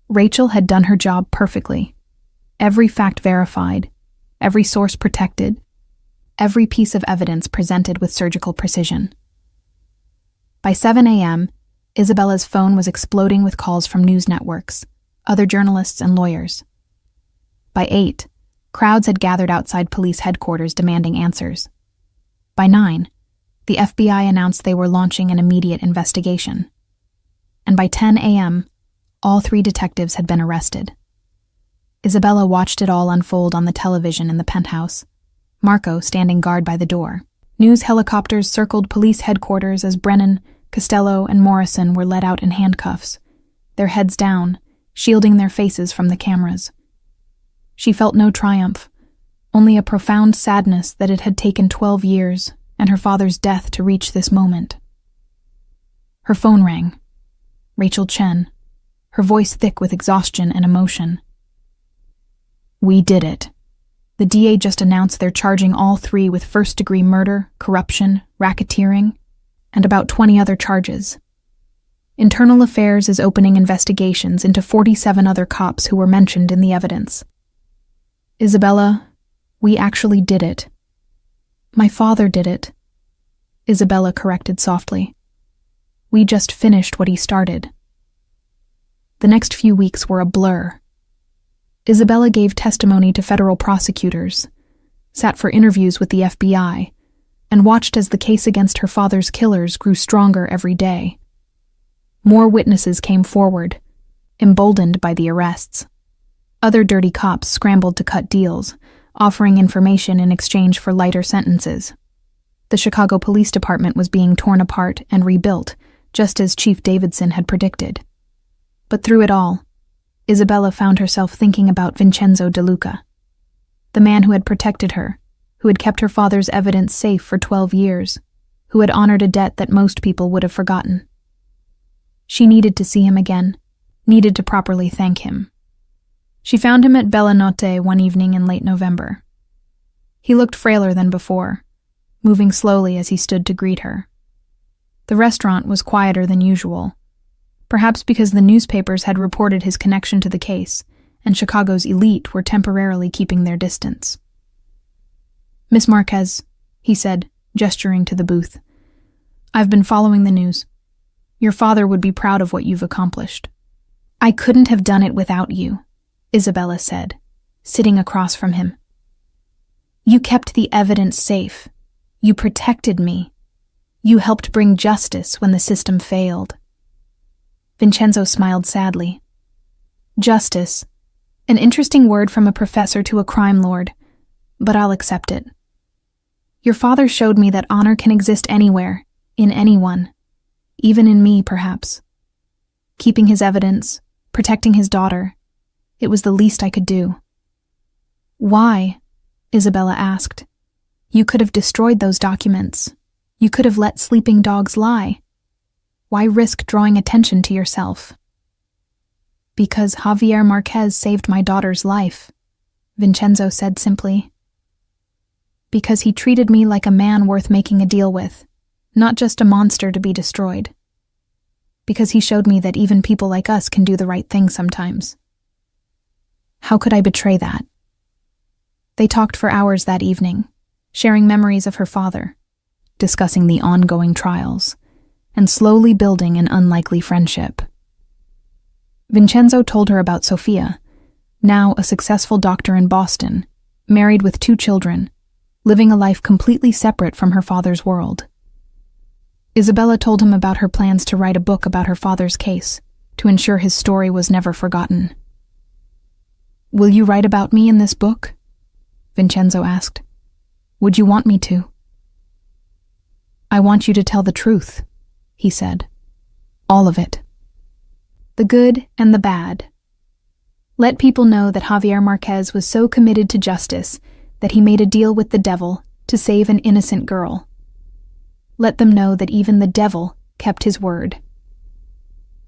Rachel had done her job perfectly. Every fact verified, every source protected, every piece of evidence presented with surgical precision. By 7 a.m., Isabella's phone was exploding with calls from news networks, other journalists, and lawyers. By 8, crowds had gathered outside police headquarters demanding answers. By 9, the FBI announced they were launching an immediate investigation. And by 10 a.m., all 3 detectives had been arrested. Isabella watched it all unfold on the television in the penthouse, Marco standing guard by the door. News helicopters circled police headquarters as Brennan, Costello, and Morrison were led out in handcuffs, their heads down, shielding their faces from the cameras. She felt no triumph, only a profound sadness that it had taken 12 years and her father's death to reach this moment. Her phone rang. Rachel Chen, her voice thick with exhaustion and emotion. "We did it. The DA just announced they're charging all 3 with first-degree murder, corruption, racketeering, and about 20 other charges. Internal Affairs is opening investigations into 47 other cops who were mentioned in the evidence. Isabella, we actually did it." "My father did it," Isabella corrected softly. "We just finished what he started." The next few weeks were a blur. Isabella gave testimony to federal prosecutors, sat for interviews with the FBI, and watched as the case against her father's killers grew stronger every day. More witnesses came forward, emboldened by the arrests. Other dirty cops scrambled to cut deals, offering information in exchange for lighter sentences. The Chicago Police Department was being torn apart and rebuilt, just as Chief Davidson had predicted. But through it all, Isabella found herself thinking about Vincenzo De Luca, the man who had protected her, who had kept her father's evidence safe for 12 years, who had honored a debt that most people would have forgotten. She needed to see him again, needed to properly thank him. She found him at Bella Notte one evening in late November. He looked frailer than before, moving slowly as he stood to greet her. The restaurant was quieter than usual, perhaps because the newspapers had reported his connection to the case, and Chicago's elite were temporarily keeping their distance. Miss Marquez, he said, gesturing to the booth. I've been following the news. Your father would be proud of what you've accomplished. I couldn't have done it without you, Isabella said, sitting across from him. You kept the evidence safe. You protected me. You helped bring justice when the system failed. Vincenzo smiled sadly. Justice. An interesting word from a professor to a crime lord, but I'll accept it. Your father showed me that honor can exist anywhere, in anyone, even in me, perhaps. Keeping his evidence, protecting his daughter, it was the least I could do. Why? Isabella asked. You could have destroyed those documents. You could have let sleeping dogs lie. Why risk drawing attention to yourself? Because Javier Marquez saved my daughter's life, Vincenzo said simply. Because he treated me like a man worth making a deal with, not just a monster to be destroyed. Because he showed me that even people like us can do the right thing sometimes. How could I betray that? They talked for hours that evening, sharing memories of her father, discussing the ongoing trials, and slowly building an unlikely friendship. Vincenzo told her about Sofia, now a successful doctor in Boston, married with 2 children, living a life completely separate from her father's world. Isabella told him about her plans to write a book about her father's case, to ensure his story was never forgotten. Will you write about me in this book? Vincenzo asked. Would you want me to? I want you to tell the truth, he said. All of it. The good and the bad. Let people know that Javier Marquez was so committed to justice that he made a deal with the devil to save an innocent girl. Let them know that even the devil kept his word.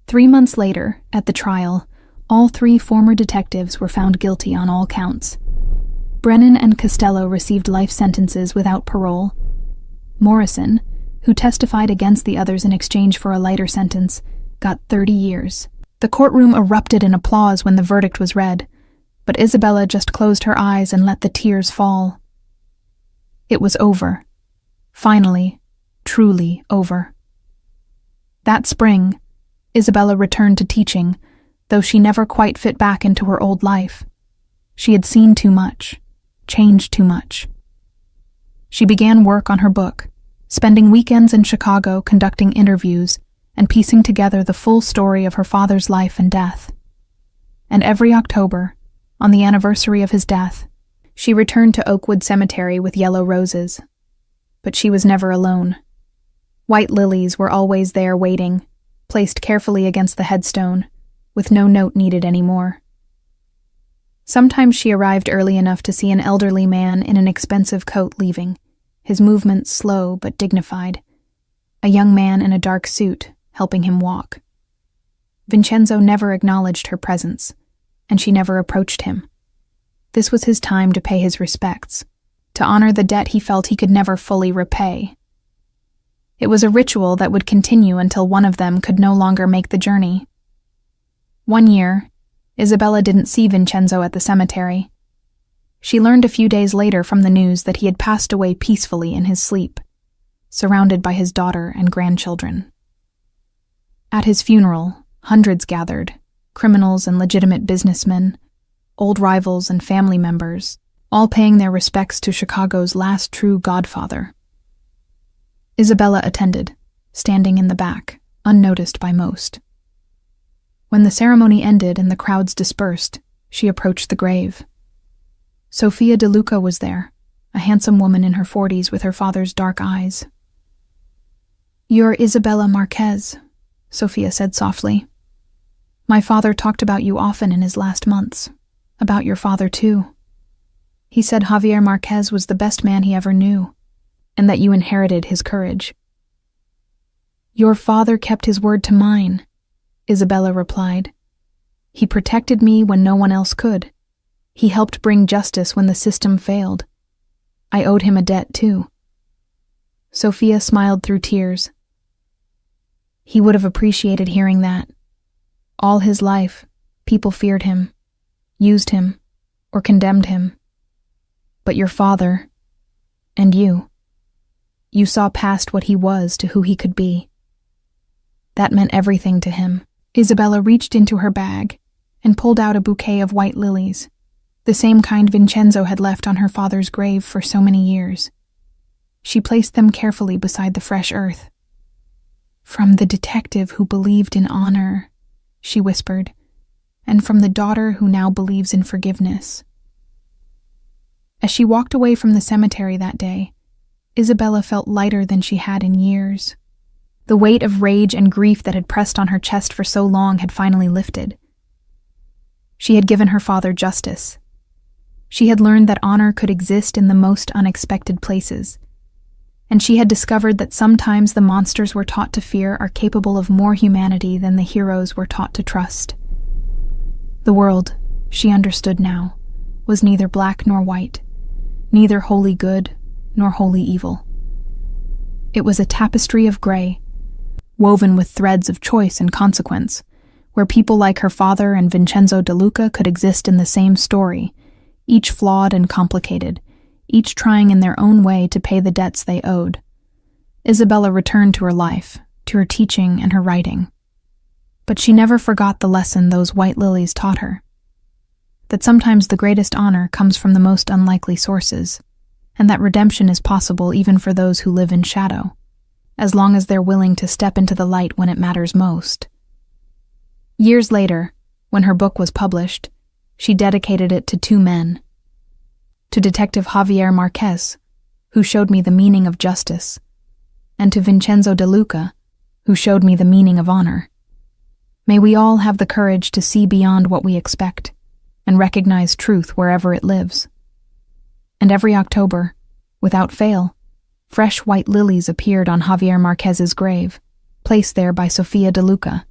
3 months later, at the trial, all 3 former detectives were found guilty on all counts. Brennan and Costello received life sentences without parole. Morrison, who testified against the others in exchange for a lighter sentence, got 30 years. The courtroom erupted in applause when the verdict was read, but Isabella just closed her eyes and let the tears fall. It was over. Finally, truly over. That spring, Isabella returned to teaching, though she never quite fit back into her old life. She had seen too much, changed too much. She began work on her book, spending weekends in Chicago conducting interviews and piecing together the full story of her father's life and death. And every October, on the anniversary of his death, she returned to Oakwood Cemetery with yellow roses. But she was never alone. White lilies were always there waiting, placed carefully against the headstone, with no note needed anymore. Sometimes she arrived early enough to see an elderly man in an expensive coat leaving, his movements slow but dignified, a young man in a dark suit helping him walk. Vincenzo never acknowledged her presence, and she never approached him. This was his time to pay his respects, to honor the debt he felt he could never fully repay. It was a ritual that would continue until one of them could no longer make the journey. One year, Isabella didn't see Vincenzo at the cemetery. She learned a few days later from the news that he had passed away peacefully in his sleep, surrounded by his daughter and grandchildren. At his funeral, hundreds gathered, criminals and legitimate businessmen, old rivals and family members, all paying their respects to Chicago's last true godfather. Isabella attended, standing in the back, unnoticed by most. When the ceremony ended and the crowds dispersed, she approached the grave. Sofia De Luca was there, a handsome woman in her 40s with her father's dark eyes. "You're Isabella Marquez," Sofia said softly. "My father talked about you often in his last months, about your father too. He said Javier Marquez was the best man he ever knew, and that you inherited his courage." "Your father kept his word to mine," Isabella replied. "He protected me when no one else could. He helped bring justice when the system failed. I owed him a debt too." Sofia smiled through tears. He would have appreciated hearing that. All his life, people feared him, used him, or condemned him. But your father, And you. You saw past what he was to who he could be. That meant everything to him. Isabella reached into her bag and pulled out a bouquet of white lilies, the same kind Vincenzo had left on her father's grave for so many years. She placed them carefully beside the fresh earth. "From the detective who believed in honor," she whispered, "and from the daughter who now believes in forgiveness." As she walked away from the cemetery that day, Isabella felt lighter than she had in years. The weight of rage and grief that had pressed on her chest for so long had finally lifted. She had given her father justice. She had learned that honor could exist in the most unexpected places. And she had discovered that sometimes the monsters we're taught to fear are capable of more humanity than the heroes we're taught to trust. The world, she understood now, was neither black nor white, neither wholly good nor wholly evil. It was a tapestry of gray, woven with threads of choice and consequence, where people like her father and Vincenzo De Luca could exist in the same story, each flawed and complicated, each trying in their own way to pay the debts they owed. Isabella returned to her life, to her teaching and her writing. But she never forgot the lesson those white lilies taught her, that sometimes the greatest honor comes from the most unlikely sources, and that redemption is possible even for those who live in shadow, as long as they're willing to step into the light when it matters most. Years later, when her book was published, she dedicated it to two men. To Detective Javier Marquez, who showed me the meaning of justice, and to Vincenzo De Luca, who showed me the meaning of honor. May we all have the courage to see beyond what we expect and recognize truth wherever it lives. And every October, without fail, fresh white lilies appeared on Javier Marquez's grave, placed there by Sofia De Luca,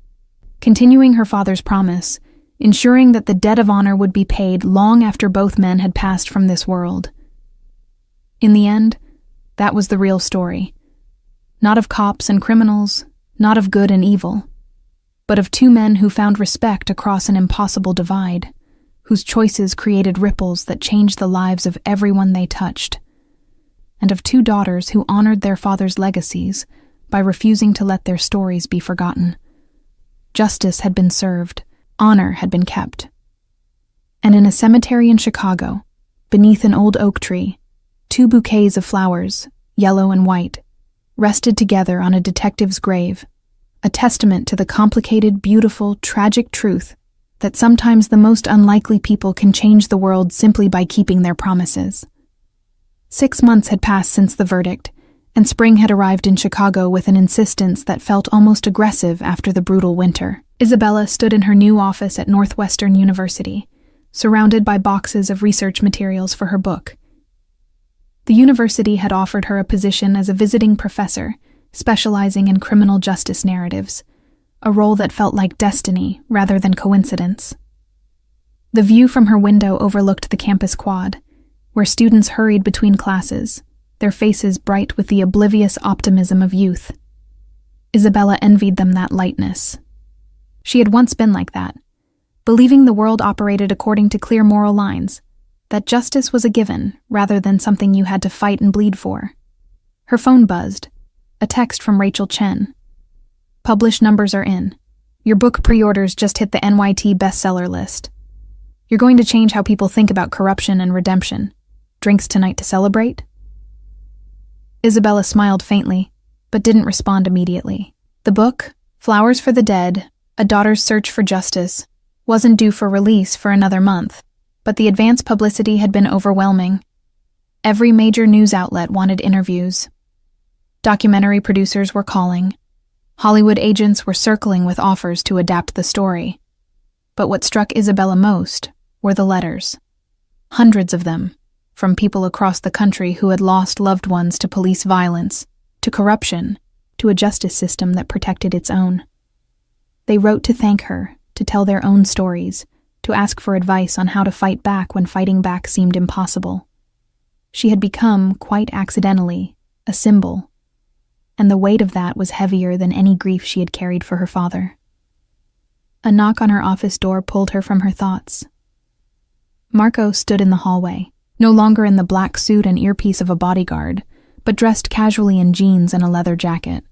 continuing her father's promise, ensuring that the debt of honor would be paid long after both men had passed from this world. In the end, that was the real story. Not of cops and criminals, not of good and evil, but of two men who found respect across an impossible divide, whose choices created ripples that changed the lives of everyone they touched, and of two daughters who honored their father's legacies by refusing to let their stories be forgotten. Justice had been served, honor had been kept. And in a cemetery in Chicago, beneath an old oak tree, two bouquets of flowers, yellow and white, rested together on a detective's grave, a testament to the complicated, beautiful, tragic truth that sometimes the most unlikely people can change the world simply by keeping their promises. 6 months had passed since the verdict, and spring had arrived in Chicago with an insistence that felt almost aggressive after the brutal winter. Isabella stood in her new office at Northwestern University, surrounded by boxes of research materials for her book. The university had offered her a position as a visiting professor, specializing in criminal justice narratives, a role that felt like destiny rather than coincidence. The view from her window overlooked the campus quad, where students hurried between classes, their faces bright with the oblivious optimism of youth. Isabella envied them that lightness. She had once been like that, believing the world operated according to clear moral lines, that justice was a given rather than something you had to fight and bleed for. Her phone buzzed, a text from Rachel Chen. "Published numbers are in. Your book pre-orders just hit the NYT bestseller list. You're going to change how people think about corruption and redemption. Drinks tonight to celebrate?" Isabella smiled faintly, but didn't respond immediately. The book, Flowers for the Dead, A Daughter's Search for Justice, wasn't due for release for another month, but the advance publicity had been overwhelming. Every major news outlet wanted interviews. Documentary producers were calling. Hollywood agents were circling with offers to adapt the story. But what struck Isabella most were the letters. Hundreds of them, from people across the country who had lost loved ones to police violence, to corruption, to a justice system that protected its own. They wrote to thank her, to tell their own stories, to ask for advice on how to fight back when fighting back seemed impossible. She had become, quite accidentally, a symbol, and the weight of that was heavier than any grief she had carried for her father. A knock on her office door pulled her from her thoughts. Marco stood in the hallway, no longer in the black suit and earpiece of a bodyguard, but dressed casually in jeans and a leather jacket.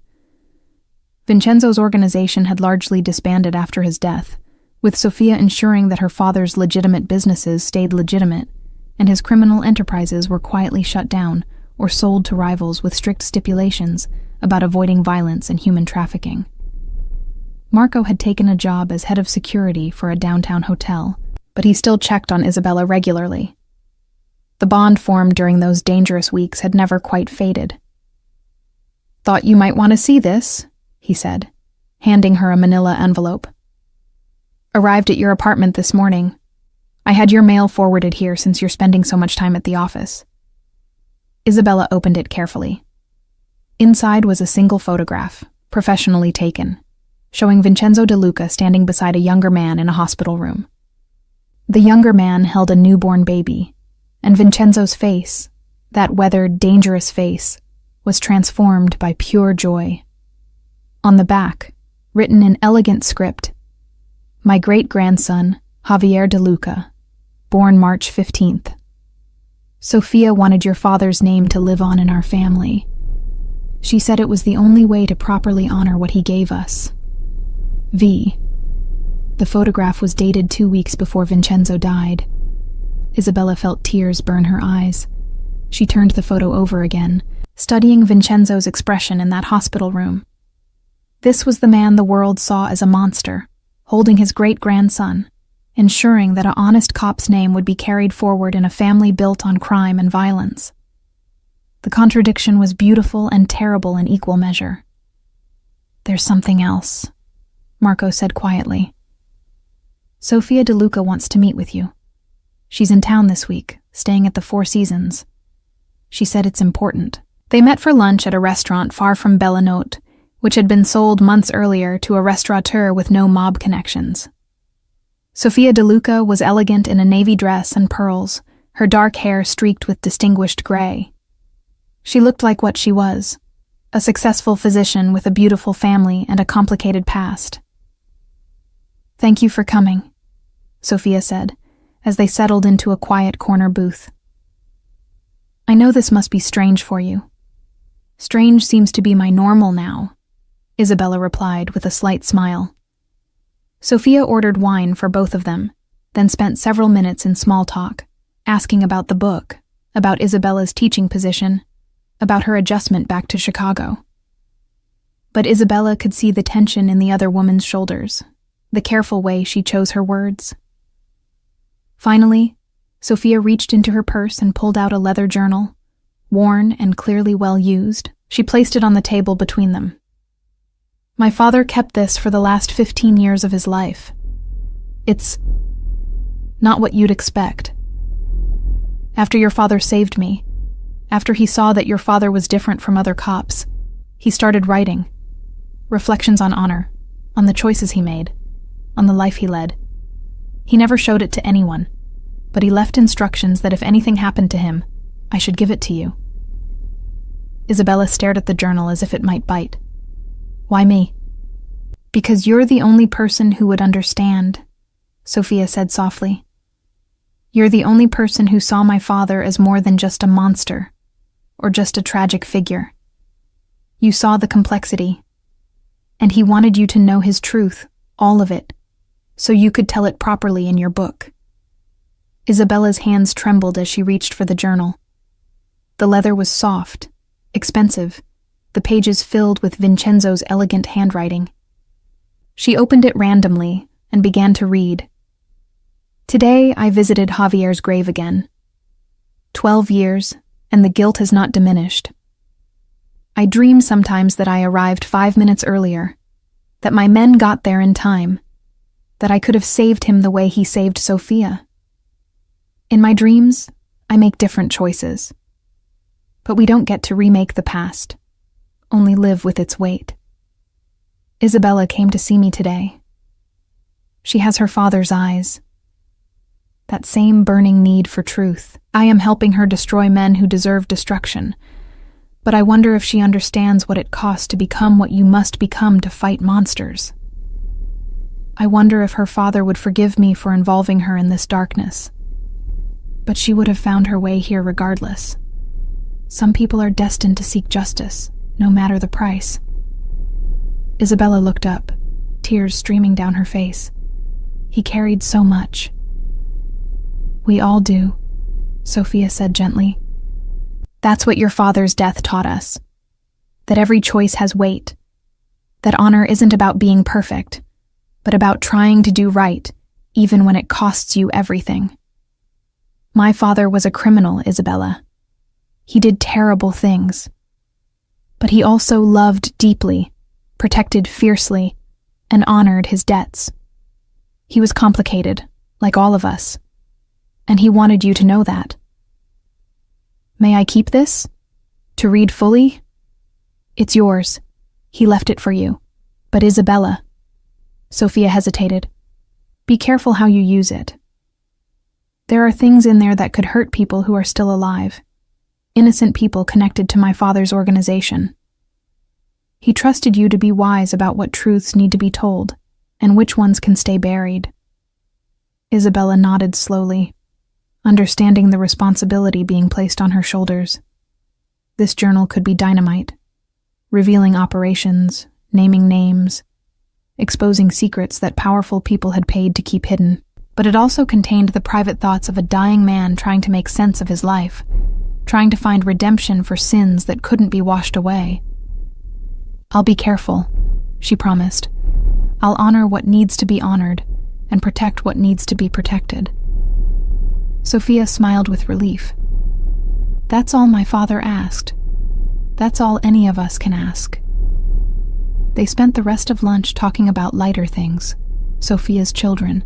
Vincenzo's organization had largely disbanded after his death, with Sofia ensuring that her father's legitimate businesses stayed legitimate, and his criminal enterprises were quietly shut down or sold to rivals with strict stipulations about avoiding violence and human trafficking. Marco had taken a job as head of security for a downtown hotel, but he still checked on Isabella regularly. The bond formed during those dangerous weeks had never quite faded. "Thought you might want to see this," he said, handing her a manila envelope. "Arrived at your apartment this morning. I had your mail forwarded here since you're spending so much time at the office." Isabella opened it carefully. Inside was a single photograph, professionally taken, showing Vincenzo De Luca standing beside a younger man in a hospital room. The younger man held a newborn baby, and Vincenzo's face, that weathered, dangerous face, was transformed by pure joy. On the back, written in elegant script, "My great-grandson, Javier De Luca, born March 15th. Sofia wanted your father's name to live on in our family. She said it was the only way to properly honor what he gave us. V." The photograph was dated 2 weeks before Vincenzo died. Isabella felt tears burn her eyes. She turned the photo over again, studying Vincenzo's expression in that hospital room. This was the man the world saw as a monster, holding his great-grandson, ensuring that an honest cop's name would be carried forward in a family built on crime and violence. The contradiction was beautiful and terrible in equal measure. "There's something else," Marco said quietly. "Sofia De Luca wants to meet with you. She's in town this week, staying at the Four Seasons. She said it's important." They met for lunch at a restaurant far from Bellanote, which had been sold months earlier to a restaurateur with no mob connections. Sofia De Luca was elegant in a navy dress and pearls, her dark hair streaked with distinguished gray. She looked like what she was, a successful physician with a beautiful family and a complicated past. "Thank you for coming," Sofia said, as they settled into a quiet corner booth. "I know this must be strange for you." "Strange seems to be my normal now," Isabella replied with a slight smile. Sofia ordered wine for both of them, then spent several minutes in small talk, asking about the book, about Isabella's teaching position, about her adjustment back to Chicago. But Isabella could see the tension in the other woman's shoulders, the careful way she chose her words. Finally, Sofia reached into her purse and pulled out a leather journal. Worn and clearly well used, she placed it on the table between them. "My father kept this for the last 15 years of his life. It's not what you'd expect. After your father saved me, after he saw that your father was different from other cops, he started writing. Reflections on honor, on the choices he made, on the life he led. He never showed it to anyone, but he left instructions that if anything happened to him, I should give it to you." Isabella stared at the journal as if it might bite. "Why me?" "Because you're the only person who would understand," Sofia said softly. "You're the only person who saw my father as more than just a monster, or just a tragic figure. You saw the complexity, and he wanted you to know his truth, all of it, so you could tell it properly in your book." Isabella's hands trembled as she reached for the journal. The leather was soft, expensive, the pages filled with Vincenzo's elegant handwriting. She opened it randomly and began to read. "Today I visited Javier's grave again. 12 years, and the guilt has not diminished. I dream sometimes that I arrived 5 minutes earlier, that my men got there in time, that I could have saved him the way he saved Sofia. In my dreams, I make different choices. But we don't get to remake the past, only live with its weight. Isabella came to see me today. She has her father's eyes. That same burning need for truth. I am helping her destroy men who deserve destruction, but I wonder if she understands what it costs to become what you must become to fight monsters. I wonder if her father would forgive me for involving her in this darkness. But she would have found her way here regardless. Some people are destined to seek justice, no matter the price. Isabella looked up, tears streaming down her face. He carried so much. We all do, Sophia said gently. That's what your father's death taught us. That every choice has weight. That honor isn't about being perfect, but about trying to do right, even when it costs you everything. My father was a criminal, Isabella. He did terrible things. But he also loved deeply, protected fiercely, and honored his debts. He was complicated, like all of us, and he wanted you to know that. May I keep this? To read fully? It's yours. He left it for you. But Isabella, Sophia hesitated. Be careful how you use it. There are things in there that could hurt people who are still alive. Innocent people connected to my father's organization. He trusted you to be wise about what truths need to be told, and which ones can stay buried. Isabella nodded slowly, understanding the responsibility being placed on her shoulders. This journal could be dynamite, revealing operations, naming names, exposing secrets that powerful people had paid to keep hidden. But it also contained the private thoughts of a dying man trying to make sense of his life, trying to find redemption for sins that couldn't be washed away. I'll be careful, she promised. I'll honor what needs to be honored and protect what needs to be protected. Sophia smiled with relief. That's all my father asked. That's all any of us can ask. They spent the rest of lunch talking about lighter things, Sophia's children,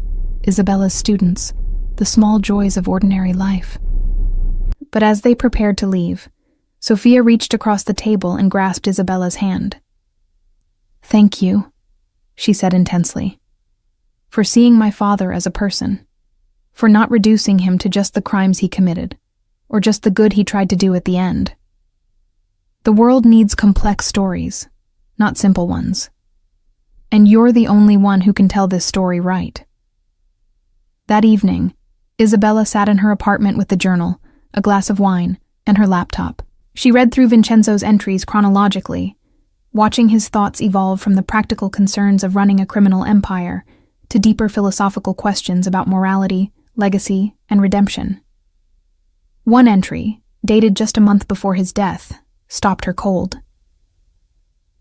Isabella's students, the small joys of ordinary life. But as they prepared to leave, Sophia reached across the table and grasped Isabella's hand. Thank you, she said intensely, for seeing my father as a person, for not reducing him to just the crimes he committed, or just the good he tried to do at the end. The world needs complex stories, not simple ones. And you're the only one who can tell this story right. That evening, Isabella sat in her apartment with the journal, a glass of wine, and her laptop. She read through Vincenzo's entries chronologically, watching his thoughts evolve from the practical concerns of running a criminal empire to deeper philosophical questions about morality, legacy, and redemption. One entry, dated just a month before his death, stopped her cold.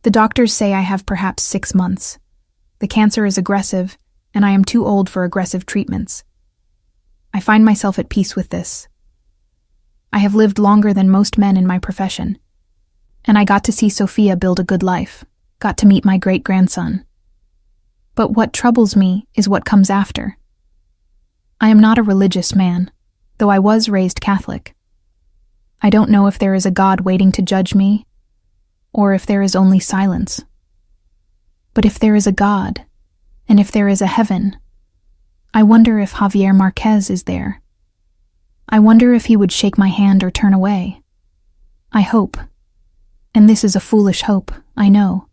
The doctors say I have perhaps 6 months. The cancer is aggressive, and I am too old for aggressive treatments. I find myself at peace with this. I have lived longer than most men in my profession, and I got to see Sophia build a good life, got to meet my great-grandson. But what troubles me is what comes after. I am not a religious man, though I was raised Catholic. I don't know if there is a God waiting to judge me, or if there is only silence. But if there is a God, and if there is a heaven, I wonder if Javier Marquez is there. I wonder if he would shake my hand or turn away. I hope, and this is a foolish hope, I know,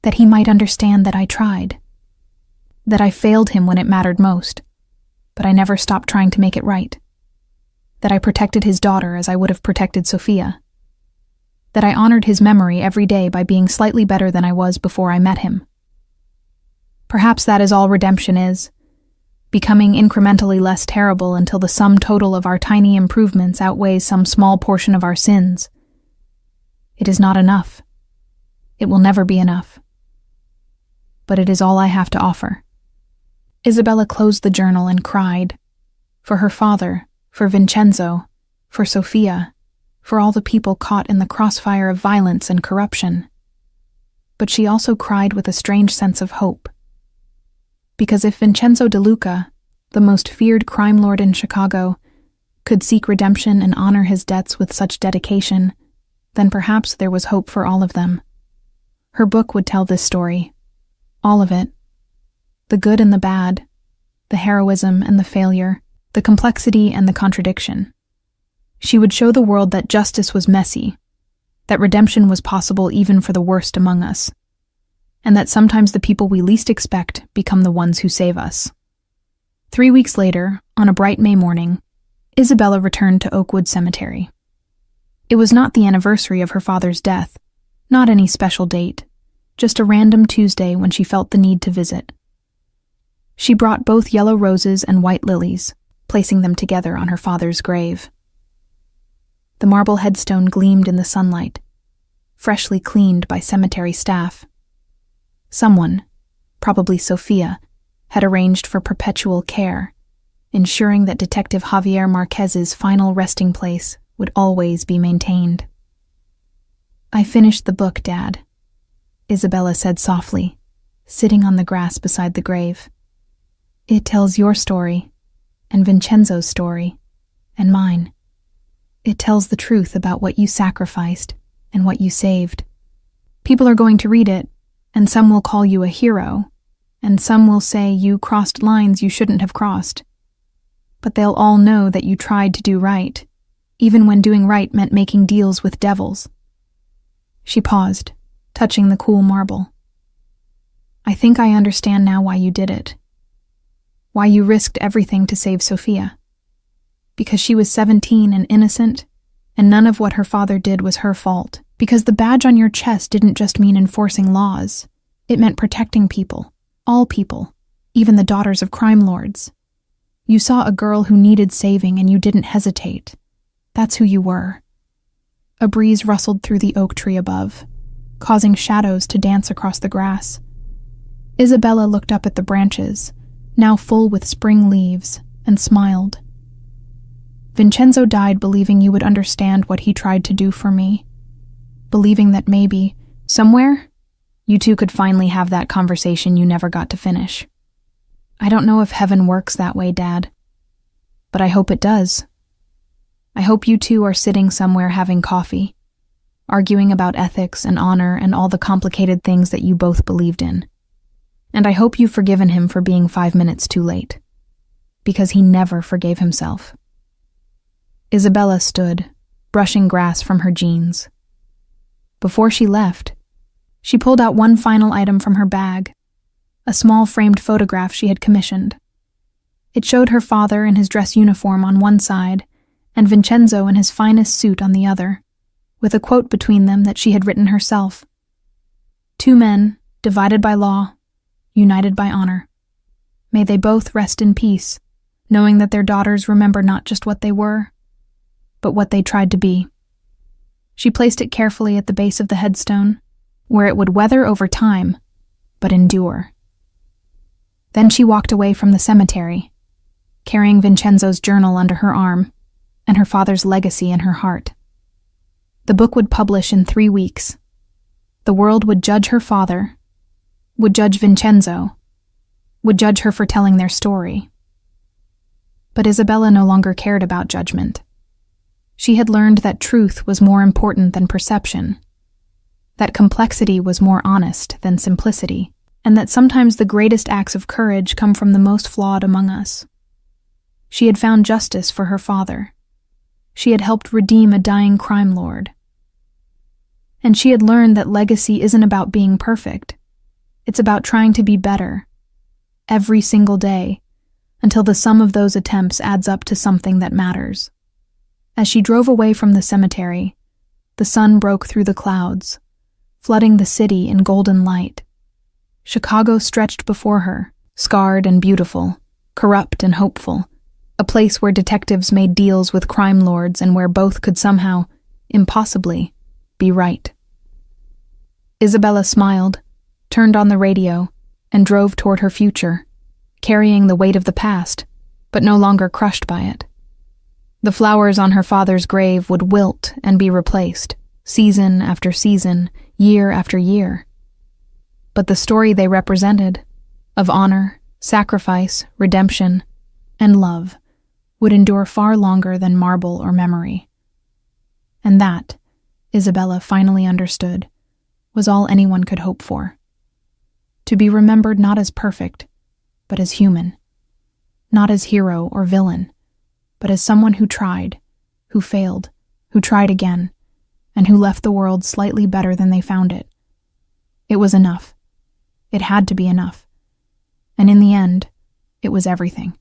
that he might understand that I tried, that I failed him when it mattered most, but I never stopped trying to make it right, that I protected his daughter as I would have protected Sophia, that I honored his memory every day by being slightly better than I was before I met him. Perhaps that is all redemption is, becoming incrementally less terrible until the sum total of our tiny improvements outweighs some small portion of our sins. It is not enough. It will never be enough. But it is all I have to offer. Isabella closed the journal and cried. For her father, for Vincenzo, for Sophia, for all the people caught in the crossfire of violence and corruption. But she also cried with a strange sense of hope. Because if Vincenzo De Luca, the most feared crime lord in Chicago, could seek redemption and honor his debts with such dedication, then perhaps there was hope for all of them. Her book would tell this story. All of it. The good and the bad, the heroism and the failure, the complexity and the contradiction. She would show the world that justice was messy, that redemption was possible even for the worst among us, and that sometimes the people we least expect become the ones who save us. 3 weeks later, on a bright May morning, Isabella returned to Oakwood Cemetery. It was not the anniversary of her father's death, not any special date, just a random Tuesday when she felt the need to visit. She brought both yellow roses and white lilies, placing them together on her father's grave. The marble headstone gleamed in the sunlight, freshly cleaned by cemetery staff. Someone, probably Sophia, had arranged for perpetual care, ensuring that Detective Javier Marquez's final resting place would always be maintained. "I finished the book, Dad," Isabella said softly, sitting on the grass beside the grave. "It tells your story, and Vincenzo's story, and mine. It tells the truth about what you sacrificed and what you saved. People are going to read it, and some will call you a hero, and some will say you crossed lines you shouldn't have crossed. But they'll all know that you tried to do right, even when doing right meant making deals with devils." She paused, touching the cool marble. "I think I understand now why you did it. Why you risked everything to save Sophia. Because she was 17 and innocent, and none of what her father did was her fault. Because the badge on your chest didn't just mean enforcing laws. It meant protecting people, all people, even the daughters of crime lords. You saw a girl who needed saving and you didn't hesitate. That's who you were." A breeze rustled through the oak tree above, causing shadows to dance across the grass. Isabella looked up at the branches, now full with spring leaves, and smiled. "Vincenzo died believing you would understand what he tried to do for me. Believing that maybe, somewhere, you two could finally have that conversation you never got to finish. I don't know if heaven works that way, Dad, but I hope it does. I hope you two are sitting somewhere having coffee, arguing about ethics and honor and all the complicated things that you both believed in. And I hope you've forgiven him for being 5 minutes too late, because he never forgave himself." Isabella stood, brushing grass from her jeans. Before she left, she pulled out one final item from her bag, a small framed photograph she had commissioned. It showed her father in his dress uniform on one side and Vincenzo in his finest suit on the other, with a quote between them that she had written herself. "Two men, divided by law, united by honor. May they both rest in peace, knowing that their daughters remember not just what they were, but what they tried to be." She placed it carefully at the base of the headstone, where it would weather over time, but endure. Then she walked away from the cemetery, carrying Vincenzo's journal under her arm and her father's legacy in her heart. The book would publish in 3 weeks. The world would judge her father, would judge Vincenzo, would judge her for telling their story. But Isabella no longer cared about judgment. She had learned that truth was more important than perception, that complexity was more honest than simplicity, and that sometimes the greatest acts of courage come from the most flawed among us. She had found justice for her father. She had helped redeem a dying crime lord. And she had learned that legacy isn't about being perfect. It's about trying to be better, every single day, until the sum of those attempts adds up to something that matters. As she drove away from the cemetery, the sun broke through the clouds, flooding the city in golden light. Chicago stretched before her, scarred and beautiful, corrupt and hopeful, a place where detectives made deals with crime lords and where both could somehow, impossibly, be right. Isabella smiled, turned on the radio, and drove toward her future, carrying the weight of the past, but no longer crushed by it. The flowers on her father's grave would wilt and be replaced, season after season, year after year. But the story they represented, of honor, sacrifice, redemption, and love, would endure far longer than marble or memory. And that, Isabella finally understood, was all anyone could hope for. To be remembered not as perfect, but as human. Not as hero or villain, but as someone who tried, who failed, who tried again, and who left the world slightly better than they found it. It was enough. It had to be enough. And in the end, it was everything.